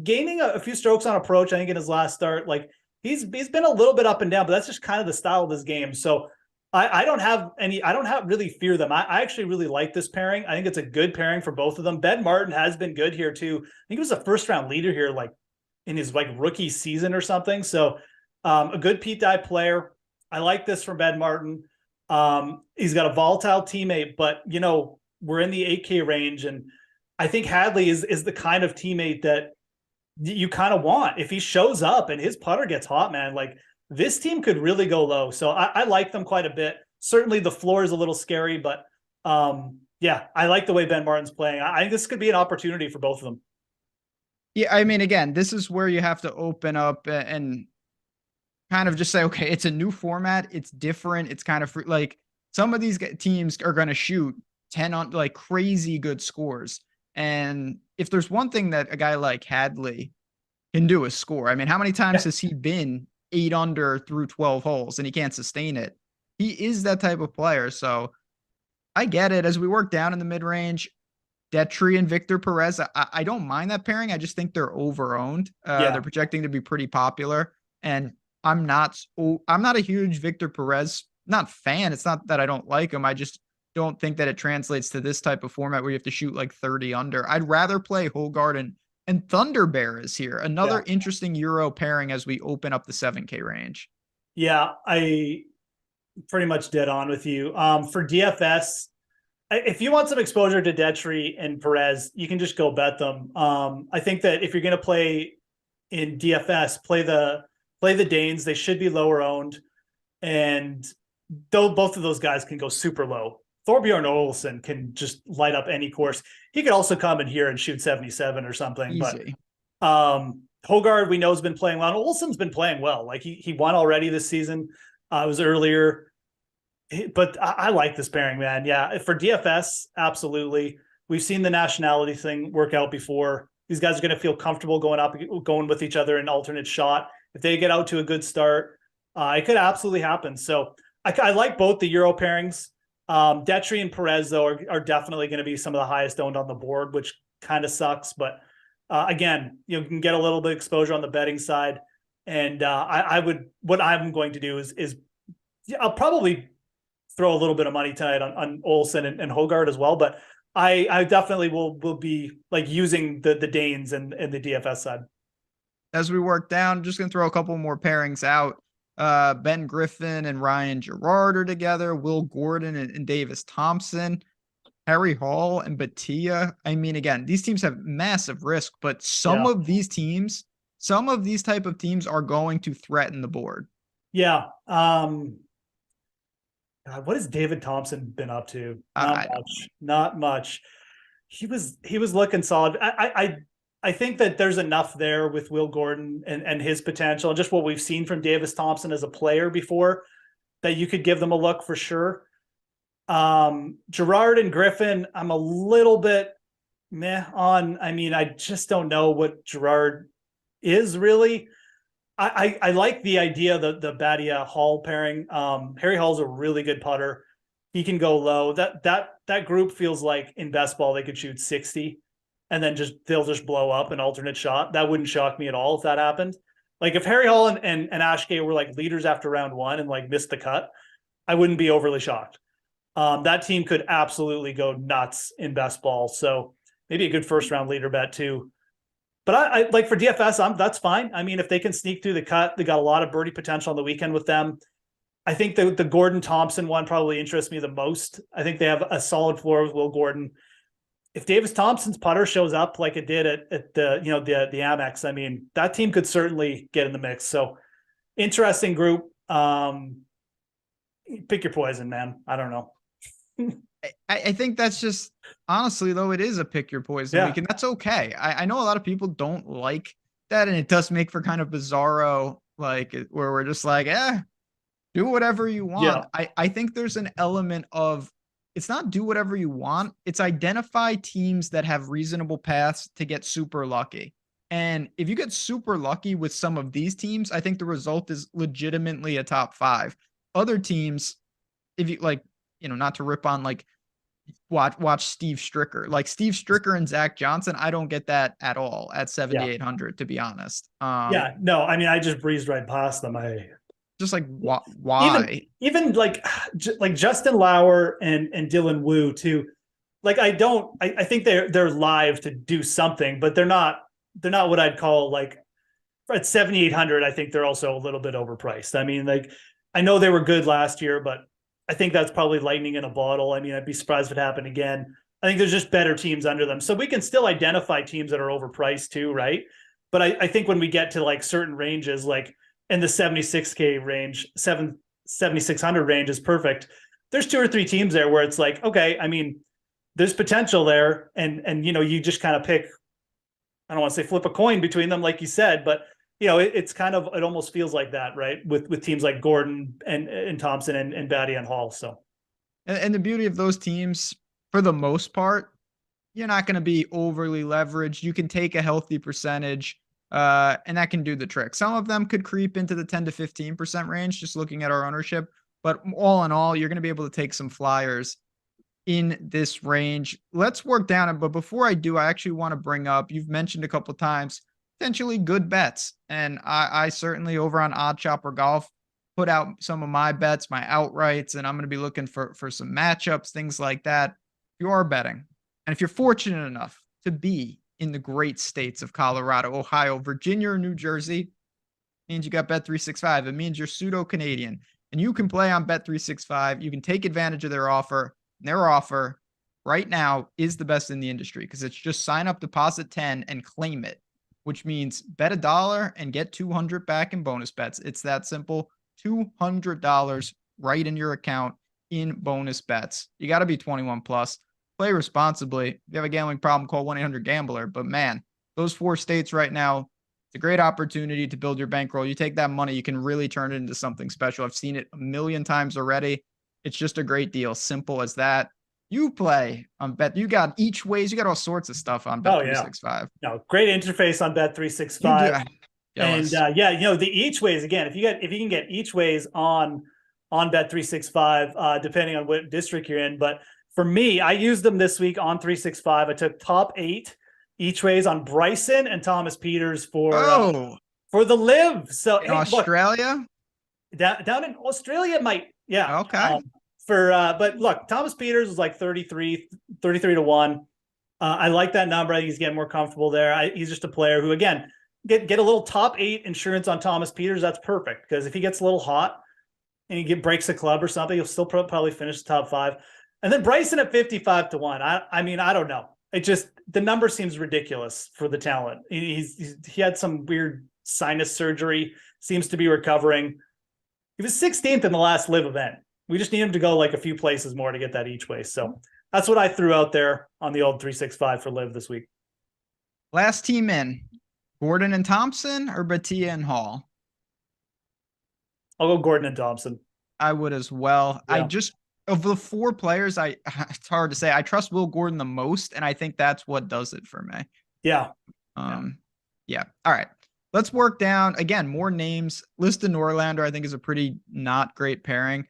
gaining a few strokes on approach, I think, in his last start. Like, he's been a little bit up and down, but that's just kind of the style of his game. So I don't really fear them. I actually really like this pairing. I think it's a good pairing for both of them. Ben Martin has been good here too. I think he was a first round leader here, like in his like rookie season or something. So a good Pete Dye player. I like this from Ben Martin. He's got a volatile teammate, but we're in the 8K range. And I think Hadley is the kind of teammate that you kind of want. If he shows up and his putter gets hot, man, like this team could really go low. So I like them quite a bit. Certainly the floor is a little scary, but yeah, I like the way Ben Martin's playing. I think this could be an opportunity for both of them. Yeah, I mean, again, this is where you have to open up and kind of just say, okay, it's a new format. It's different. It's kind of free. Like some of these teams are going to shoot 10 on like crazy good scores. And if there's one thing that a guy like Hadley can do is score. I mean, how many times has he been 8 under through 12 holes and he can't sustain it? He is that type of player. So I get it. As we work down in the mid-range, Detry and Victor Perez, I don't mind that pairing. I just think they're over-owned. They're projecting to be pretty popular. And I'm not a huge Victor Perez, not fan. It's not that I don't like him. I just don't think that it translates to this type of format where you have to shoot like 30 under. I'd rather play Holgard and Thunder Bear is here. Another interesting Euro pairing as we open up the 7K range. Yeah, I pretty much dead on with you. For DFS, if you want some exposure to Detry and Perez, you can just go bet them. I think that if you're going to play in DFS, play the Danes. They should be lower owned, and though both of those guys can go super low. Thorbjorn Olesen can just light up any course. He could also come in here and shoot 77 or something. Easy. But Hogard, we know, has been playing well. Olsen's been playing well. Like he won already this season. It was earlier. But I like this pairing, man. Yeah, for DFS, absolutely. We've seen the nationality thing work out before. These guys are going to feel comfortable going with each other in alternate shot. If they get out to a good start, it could absolutely happen. So I like both the Euro pairings. Detry and Perez, though, are definitely going to be some of the highest owned on the board, which kind of sucks. But again, you can get a little bit of exposure on the betting side. And what I'm going to do is I'll probably throw a little bit of money tonight on Olsen and Hogard as well. But I definitely will be like using the Danes and the DFS side. As we work down, just going to throw a couple more pairings out. Ben Griffin and Ryan Gerard are together. Will Gordon and Davis Thompson. Harry Hall and Batia. I mean, again, these teams have massive risk, but some of these type of teams are going to threaten the board. Yeah. God, what has David Thompson been up to? Not much. He was looking solid. I think that there's enough there with Will Gordon and his potential and just what we've seen from Davis Thompson as a player before that you could give them a look for sure. Gerard and Griffin, I'm a little bit meh on. I mean, I just don't know what Gerard is really. I like the idea, the Batia Hall pairing. Harry Hall's a really good putter. He can go low. That group feels like in best ball they could shoot 60 and then they'll just blow up an alternate shot. That wouldn't shock me at all if that happened. Like if Harry Hall and Ashgay were like leaders after round one and like missed the cut, I wouldn't be overly shocked. That team could absolutely go nuts in best ball. So maybe a good first round leader bet too. But I like for DFS, that's fine. I mean, if they can sneak through the cut, they got a lot of birdie potential on the weekend with them. I think the Gordon Thompson one probably interests me the most. I think they have a solid floor with Will Gordon. If Davis Thompson's putter shows up like it did at the Amex, I mean, that team could certainly get in the mix. So interesting group. Pick your poison, man. I don't know. I think that's just, honestly though, it is a pick your poison week, and that's okay. I know a lot of people don't like that, and it does make for kind of bizarro, like where we're just like, do whatever you want. I think there's an element of, it's not do whatever you want. It's identify teams that have reasonable paths to get super lucky. And if you get super lucky with some of these teams, I think the result is legitimately a top 5. Other teams, if you like, not to rip on like watch Steve Stricker, like Steve Stricker and Zach Johnson. I don't get that at all at 7,800, to be honest. No, I mean, I just breezed right past them. Just like why? Even like Justin Lauer and Dylan Wu too. Like I think they're live to do something, but they're not what I'd call like at 7,800. I think they're also a little bit overpriced. I mean, like I know they were good last year, but I think that's probably lightning in a bottle. I mean, I'd be surprised if it happened again. I think there's just better teams under them. So we can still identify teams that are overpriced too, right? But I think when we get to like certain ranges, like in the 76K range, 7,600 range is perfect. There's 2 or 3 teams there where it's like, okay, I mean, there's potential there. And you just kind of pick, I don't want to say flip a coin between them, like you said, but it's kind of, it almost feels like that, right? With teams like Gordon and Thompson and Batty and Hall. So, and the beauty of those teams, for the most part, you're not going to be overly leveraged. You can take a healthy percentage, and that can do the trick. Some of them could creep into the 10 to 15% range, just looking at our ownership. But all in all, you're going to be able to take some flyers in this range. Let's work down it. But before I do, I actually want to bring up, you've mentioned a couple of times, potentially good bets. And I certainly over on Odd Chopper Golf put out some of my bets, my outrights, and I'm going to be looking for some matchups, things like that. If you are betting, and if you're fortunate enough to be in the great states of Colorado, Ohio, Virginia, or New Jersey, it means you got Bet365. It means you're pseudo-Canadian, and you can play on Bet365. You can take advantage of their offer. And their offer right now is the best in the industry because it's just sign up, deposit 10, and claim it, which means bet $1 and get 200 back in bonus bets. It's that simple. $200 right in your account in bonus bets. You got to be 21 plus. Play responsibly. If you have a gambling problem, call 1-800-GAMBLER. But man, those 4 states right now, it's a great opportunity to build your bankroll. You take that money, you can really turn it into something special. I've seen it a million times already. It's just a great deal. Simple as that. You play on Bet. You got each ways. You got all sorts of stuff on Bet365. No, great interface on Bet365. And the each ways, again, if you can get each ways on Bet365, depending on what district you're in. But for me, I used them this week on 365. I took top 8 each ways on Bryson and Thomas Peters for the live. So in Australia, down in Australia, okay. But look, Thomas Peters was like 33 to 1. I like that number. I think he's getting more comfortable there. He's just a player who, again, get a little top 8 insurance on Thomas Peters. That's perfect because if he gets a little hot and he breaks a club or something, he'll still probably finish the top 5. And then Bryson at 55 to 1. I mean, I don't know. It just, the number seems ridiculous for the talent. He had some weird sinus surgery, seems to be recovering. He was 16th in the last live event. We just need him to go like a few places more to get that each way. So that's what I threw out there on the old 365 for live this week. Last team in, Gordon and Thompson or Batia and Hall? I'll go Gordon and Thompson. I would as well. Yeah. Of the 4 players, it's hard to say. I trust Will Gordon the most, and I think that's what does it for me. Yeah. Yeah. All right. Let's work down, again, more names. Liston Norlander, I think, is a pretty not great pairing.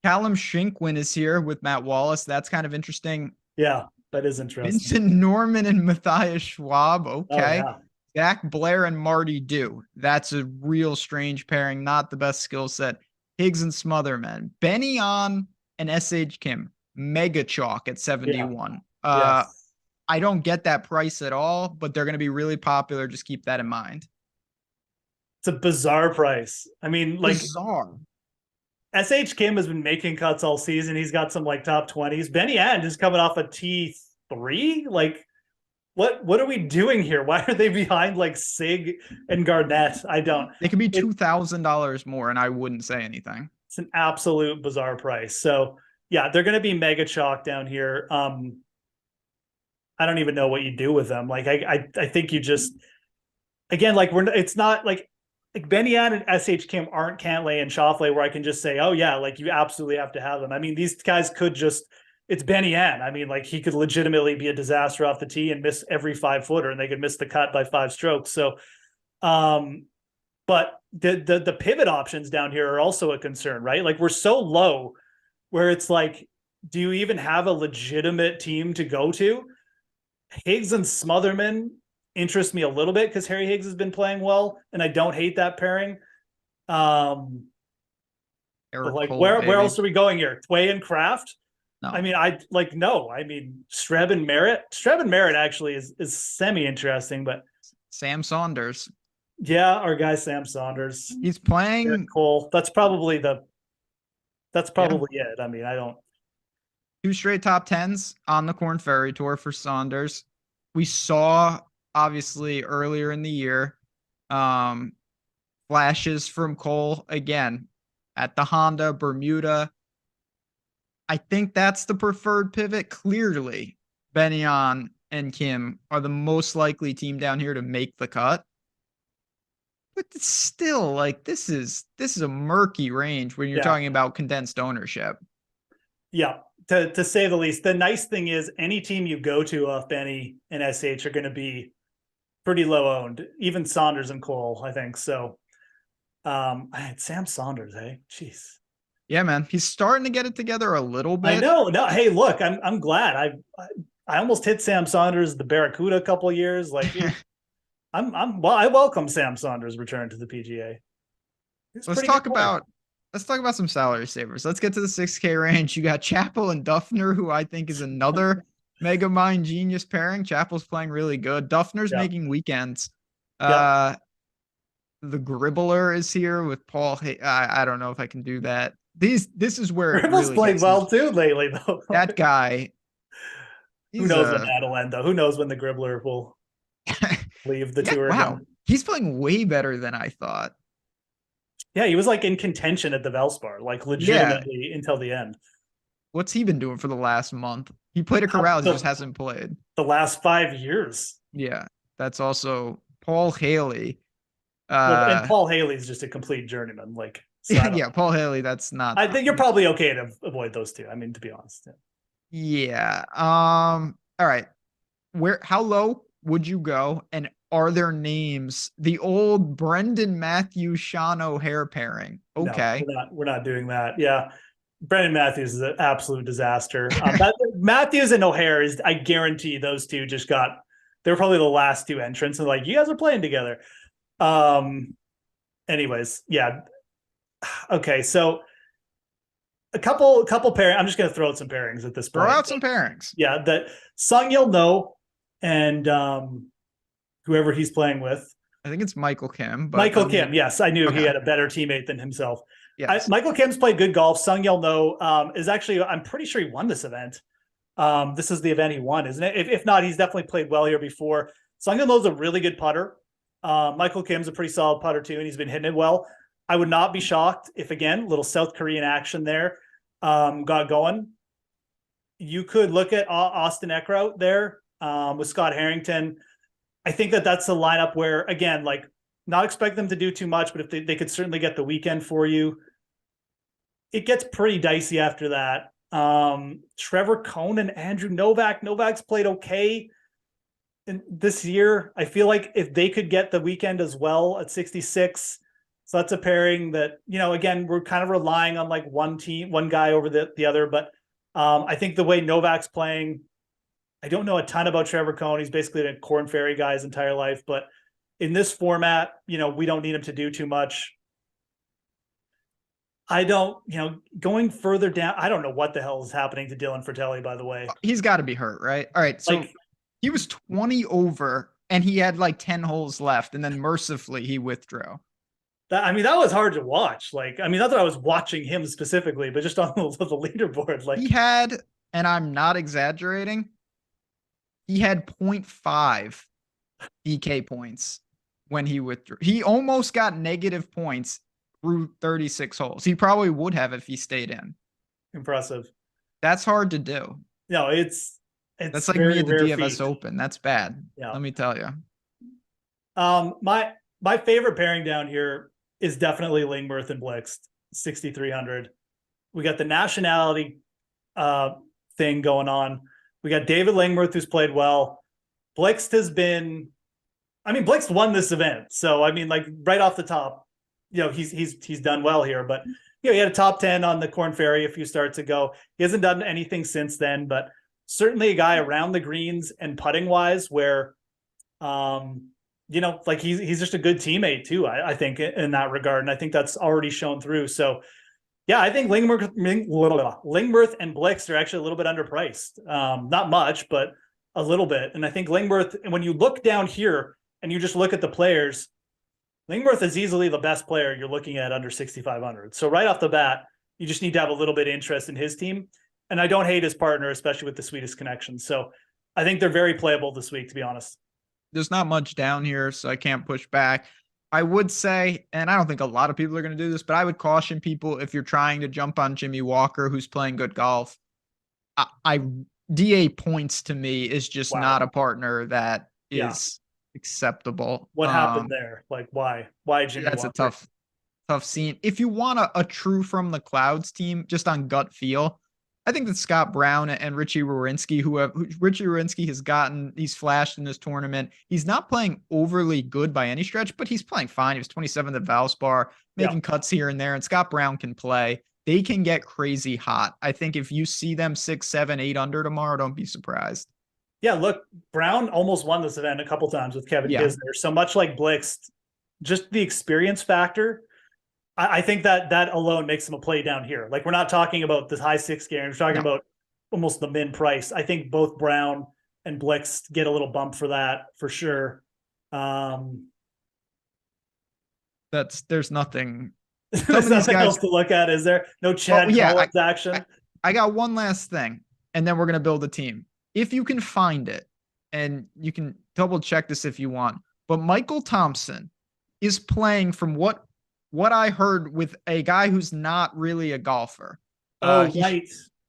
Callum Shinkwin is here with Matt Wallace. That's kind of interesting. Yeah, that is interesting. Vincent Norman and Matthias Schwab. Okay. Oh, yeah. Zach Blair and Marty Dew. That's a real strange pairing. Not the best skill set. Higgs and Smotherman. Benny On and S.H. Kim. Mega chalk at 71. Yeah. Yes. I don't get that price at all, but they're going to be really popular. Just keep that in mind. It's a bizarre price. I mean, like bizarre. S.H. Kim has been making cuts all season. He's got some like top 20s. Benny End is coming off a T3. Like, what are we doing here? Why are they behind like Sig and Garnett? I don't. They could be $2,000 more, and I wouldn't say anything. It's an absolute bizarre price. So yeah, they're going to be mega chalk down here. I don't even know what you do with them. Like I think you just, again, like it's not like Benny and SH Kim aren't Cantlay and Schauffele where I can just say, oh yeah, like you absolutely have to have them. I mean, these guys could just, it's Benny Ann. I mean, like he could legitimately be a disaster off the tee and miss every 5-footer, and they could miss the cut by 5 strokes. So, but the pivot options down here are also a concern, right? Like we're so low where it's like, do you even have a legitimate team to go to? Higgs and Smotherman interest me a little bit because Harry Higgs has been playing well, and I don't hate that pairing. But like Cole, where else are we going here? Tway and Kraft? No. I mean, no. I mean, Streb and Merritt. Streb and Merritt actually is semi interesting, but Sam Saunders. Yeah, our guy Sam Saunders. He's playing Cole. That's probably it. I mean, I don't. 2 straight top 10s on the Corn Ferry Tour for Saunders. We saw obviously earlier in the year flashes from Cole again at the Honda Bermuda. I think that's the preferred pivot. Clearly, Benyon and Kim are the most likely team down here to make the cut. But it's still like this is a murky range when you're talking about condensed ownership. Yeah, to say the least. The nice thing is any team you go to off Benny and SH are going to be pretty low owned, even Saunders and Cole, I think. So I had Sam Saunders, jeez. Yeah, man. He's starting to get it together a little bit. I know. No, hey, look, I'm glad. I almost hit Sam Saunders the Barracuda a couple of years. Like I welcome Sam Saunders' return to the PGA. Let's talk about some salary savers. Let's get to the 6K range. You got Chappell and Duffner, who I think is another mega mind genius pairing. Chappell's playing really good. Duffner's making weekends. The Gribbler is here with Paul. I don't know if I can do that. This is where Gribble's really played well too lately, though. That guy. Who knows when that'll end, though? Who knows when the Gribbler will leave the tour? Wow, again. He's playing way better than I thought. Yeah, he was like in contention at the Valspar, like legitimately until the end. What's he been doing for the last month? He played at Corral, he just hasn't played. The last 5 years. Yeah, that's also Paul Haley. And Paul Haley's just a complete journeyman. Like, so Paul Haley, that's not. I think you're probably okay to avoid those two. I mean, to be honest. Yeah. All right. How low would you go? And are there names? The old Brendan Matthews, Sean O'Hare pairing. Okay. No, we're not doing that. Yeah. Brendan Matthews is an absolute disaster. Matthews and O'Hare is, I guarantee those two they're probably the last 2 entrants, and like, you guys are playing together. Anyways, yeah. Okay. So a couple pairings. I'm just going to throw out some pairings at this point. Throw out some pairings. Yeah. That Sung Yil No and, whoever he's playing with. I think it's Michael Kim. Michael Kim, yes. I knew he had a better teammate than himself. Yes. Michael Kim's played good golf. Sung Yil No is actually, I'm pretty sure he won this event. This is the event he won, isn't it? If not, he's definitely played well here before. Sung Yil No's a really good putter. Michael Kim's a pretty solid putter too, and he's been hitting it well. I would not be shocked if, again, little South Korean action there got going. You could look at Austin Eckrout there with Scott Harrington. I think that's a lineup where, again, like, not expect them to do too much, but if they could certainly get the weekend for you. It gets pretty dicey after that. Trevor Cohn and Andrew Novak. Novak's played okay this year. I feel like if they could get the weekend as well at 66, so that's a pairing that, again, we're kind of relying on like one guy over the other. But I think the way Novak's playing, I don't know a ton about Trevor Cohn. He's basically a Corn Ferry guy his entire life. But in this format, we don't need him to do too much. I don't, going further down, I don't know what the hell is happening to Dylan Fratelli, by the way. He's got to be hurt, right? All right. So he was 20 over and he had like 10 holes left, and then mercifully he withdrew. That was hard to watch. Like, not that I was watching him specifically, but just on the leaderboard. Like, he had, and I'm not exaggerating, he had 0.5 DK points when he withdrew. He almost got negative points through 36 holes. He probably would have if he stayed in. Impressive. That's hard to do. No, it's That's like very me at the rare DFS feat. Open. That's bad. Yeah. Let me tell you. My favorite pairing down here is definitely Lingworth and Blixt, 6,300. We got the nationality thing going on. We got David Lingworth, who's played well. Blixt has been, Blixt won this event. So, like right off the top, he's done well here, but he had a top 10 on the Corn Ferry a few starts ago. He hasn't done anything since then, but certainly a guy around the greens and putting wise where, he's just a good teammate too, I think in that regard. And I think that's already shown through. So yeah, I think Lingworth and Blixt are actually a little bit underpriced. Not much, but a little bit. And I think Lingworth, and when you look down here and you just look at the players, Lingworth is easily the best player you're looking at under 6,500. So right off the bat, you just need to have a little bit of interest in his team. And I don't hate his partner, especially with the sweetest connection. So I think they're very playable this week, to be honest. There's not much down here, so I can't push back. I would say, and I don't think a lot of people are going to do this, but I would caution people if you're trying to jump on Jimmy Walker, who's playing good golf. DA points to me is just not a partner that is acceptable. What happened there? Like why Jimmy That's Walker? a tough scene. If you want a true from the clouds team, just on gut feel, I think that Scott Brown and Richie Rurinsky, Richie Rurinsky he's flashed in this tournament. He's not playing overly good by any stretch, but he's playing fine. He was 27th at Valspar, making cuts here and there, and Scott Brown can play. They can get crazy hot. I think if you see them 6, 7, 8 under tomorrow, don't be surprised. Yeah, look, Brown almost won this event a couple times with Kevin Kisner. So much like Blixt, just the experience factor, I think that alone makes him a play down here. Like we're not talking about the high 6 game. We're talking about almost the min price. I think both Brown and Blixt get a little bump for that for sure. There's nothing. There's nothing else to look at, is there? No Chad Collins action. I got one last thing, and then we're gonna build a team. If you can find it, and you can double check this if you want, but Michael Thompson is playing from what I heard with a guy who's not really a golfer.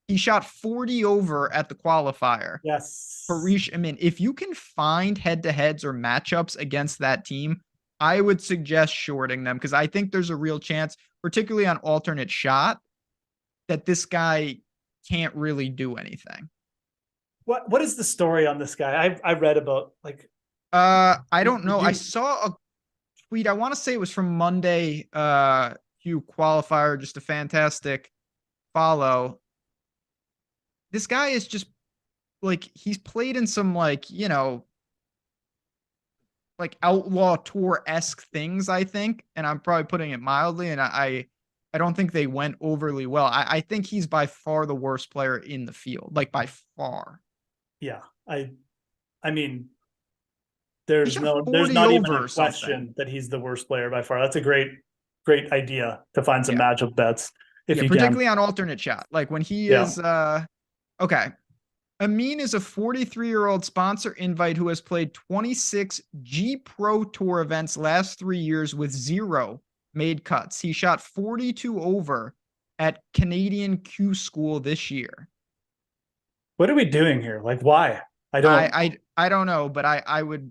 He shot 40 over at the qualifier. Yes. If you can find head-to-heads or matchups against that team, I would suggest shorting them because I think there's a real chance, particularly on alternate shot, that this guy can't really do anything. What is the story on this guy? I read about I don't know. I saw a tweet. I want to say it was from Monday. Hugh Qualifier, just a fantastic follow. This guy is just he's played in some outlaw tour-esque things, I think, and I'm probably putting it mildly, and I don't think they went overly well. I think he's by far the worst player in the field, by far. Yeah, there's not even a question that he's the worst player by far. That's a great idea to find some matchup bets. Particularly on alternate shot. When he is, okay. Amin is a 43-year-old sponsor invite who has played 26 G Pro Tour events last 3 years with 0 made cuts. He shot 42 over at Canadian Q School this year. What are we doing here? Why? I don't know, but I would.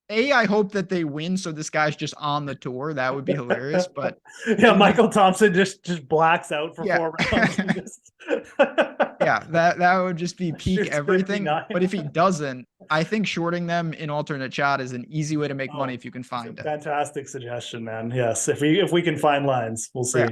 I hope that they win, so this guy's just on the tour. That would be hilarious. But Michael Thompson just blacks out for 4 rounds. That would just be peak everything. But if he doesn't, I think shorting them in alternate shot is an easy way to make money if you can find it. Fantastic suggestion, man. Yes, if we can find lines, we'll see.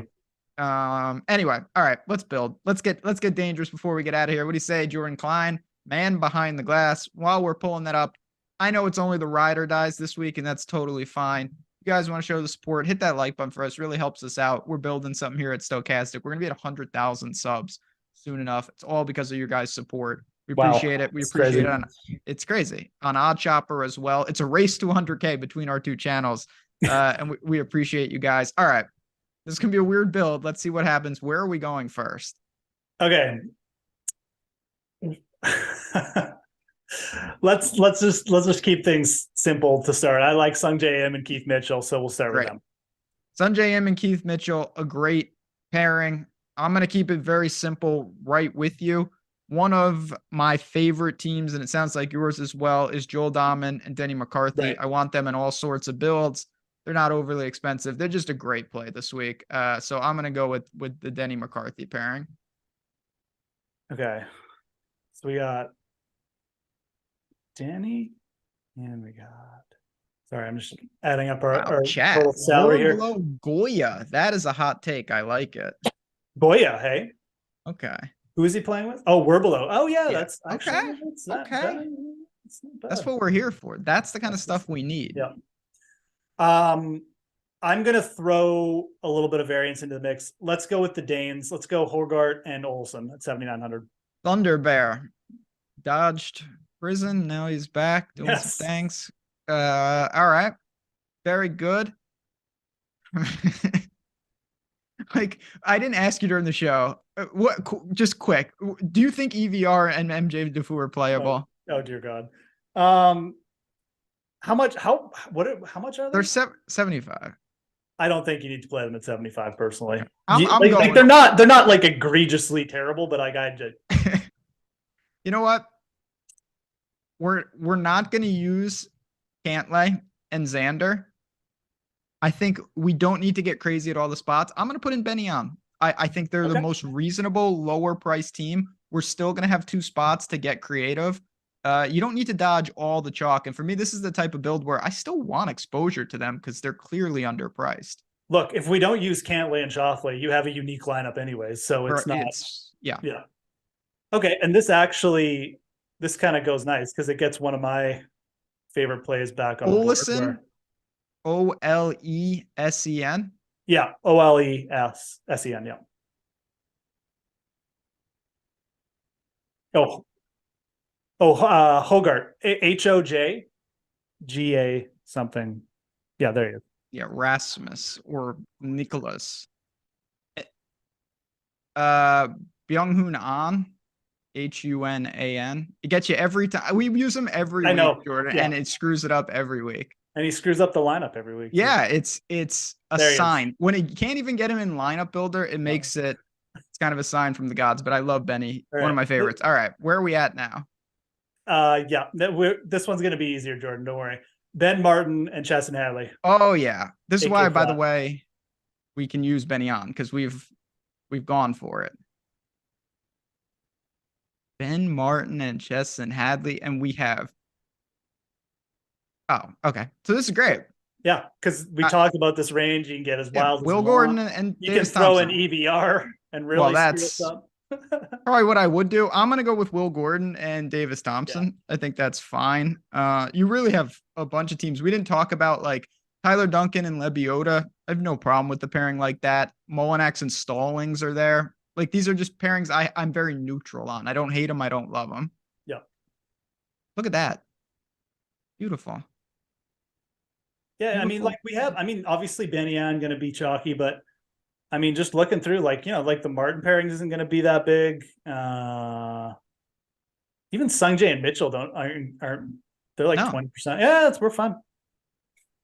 Anyway, all right, let's build. Let's get dangerous before we get out of here. What do you say, Jordan Klein, man behind the glass? While we're pulling that up, I know it's only the ride or dies this week, and that's totally fine. If you guys want to show the support, hit that like button for us. Really helps us out. We're building something here at Stokastic. We're gonna be at 100,000 subs soon enough. It's all because of your guys' support. We appreciate it. We appreciate it. It's crazy on Odd Chopper as well. It's a race to 100K between our two channels, and we appreciate you guys. All right. This can be a weird build. Let's see what happens. Where are we going first? Okay. let's just keep things simple to start. I like Sung J M and Keith Mitchell, so we'll start with them. Sungjae Im and Keith Mitchell, a great pairing. I'm going to keep it very simple right with you. One of my favorite teams, and it sounds like yours as well, is Joel Dahman and Denny McCarthy. Right. I want them in all sorts of builds. They're not overly expensive. They're just a great play this week. So I'm going to go with the Denny McCarthy pairing. Okay. So we got Danny and we got, sorry, I'm just adding up our chat. total salary here. Below Goya. That is a hot take. I like it. Goya, hey? Okay. Who is he playing with? Oh, we're below. Oh, yeah, Yeah. that's actually, Okay. that's not Okay. bad. That's what we're here for. That's the kind of stuff we need. Yeah. I'm going to throw a little bit of variance into the mix. Let's go with the Danes. Let's go Horgart and Olsen at 7,900. Thunder Bear dodged prison. Now he's back doing some things. All right. Very good. Like, I didn't ask you during the show. Just quick. Do you think EVR and MJ Defoe are playable? Oh dear God. How much are they? They're 75. I don't think you need to play them at 75 personally. I'm going. They're not like egregiously terrible, but I you know what? We're not going to use Cantlay and Xander. I think we don't need to get crazy at all the spots. I'm going to put in Benny on. I think they're the most reasonable, lower price team. We're still going to have 2 spots to get creative. You don't need to dodge all the chalk. And for me, this is the type of build where I still want exposure to them because they're clearly underpriced. Look, if we don't use Cantlay and Shoffley, you have a unique lineup anyways. So it's not. Yeah. Okay. And this kind of goes nice because it gets one of my favorite plays back on Olesen. Olesen. Yeah. Olesen. Yeah. Hogart. HOJGA something. Yeah, there you go. Yeah, Rasmus or Nicholas. Byung-Hoon An. Hunan. It gets you every time. We use them every week, Jordan, and it screws it up every week. And he screws up the lineup every week. Yeah, it's a sign. When it can't even get him in lineup builder, it makes it's kind of a sign from the gods. But I love Benny, one of my favorites. All right, where are we at now? This one's gonna be easier, Jordan. Don't worry. Ben Martin and Chesson Hadley. Oh yeah, this is why, by the way, we can use Benny on because we've gone for it. Ben Martin and Chesson Hadley, and we have. Oh, okay. So this is great. Yeah, because we talked about this range. You can get as wild as Will Gordon and you can throw in EVR and really screw us up. Probably what I would do. I'm going to go with Will Gordon and Davis Thompson. Yeah. I think that's fine. You really have a bunch of teams. We didn't talk about like Tyler Duncan and Lebiota. I have no problem with the pairing like that. Molinax and Stallings are there. Like these are just pairings I'm very neutral on. I don't hate them. I don't love them. Yeah. Look at that. Beautiful. Yeah, Beautiful. Obviously Benyan going to be chalky, but I mean, just looking through, like the Martin pairings isn't going to be that big. Even Sungjae and Mitchell aren't they're like 20%. Yeah, we're fine.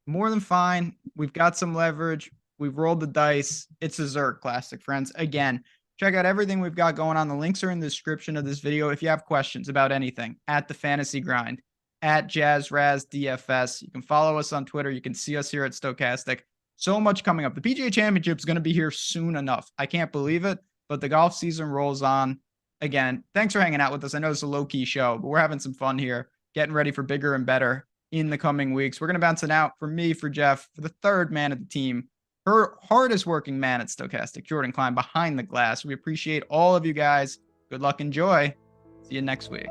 More than fine. We've got some leverage. We've rolled the dice. It's a Zurich Classic, friends. Again, check out everything we've got going on. The links are in the description of this video. If you have questions about anything, at the Fantasy Grind, at JazzRazDFS. You can follow us on Twitter. You can see us here at Stokastic. So much coming up. The PGA Championship is going to be here soon enough. I can't believe it, but the golf season rolls on. Again, thanks for hanging out with us. I know it's a low-key show, but we're having some fun here, getting ready for bigger and better in the coming weeks. We're going to bounce it out for me, for Jeff, for the third man of the team, her hardest working man at Stokastic, Jordan Klein, behind the glass. We appreciate all of you guys. Good luck and joy. See you next week.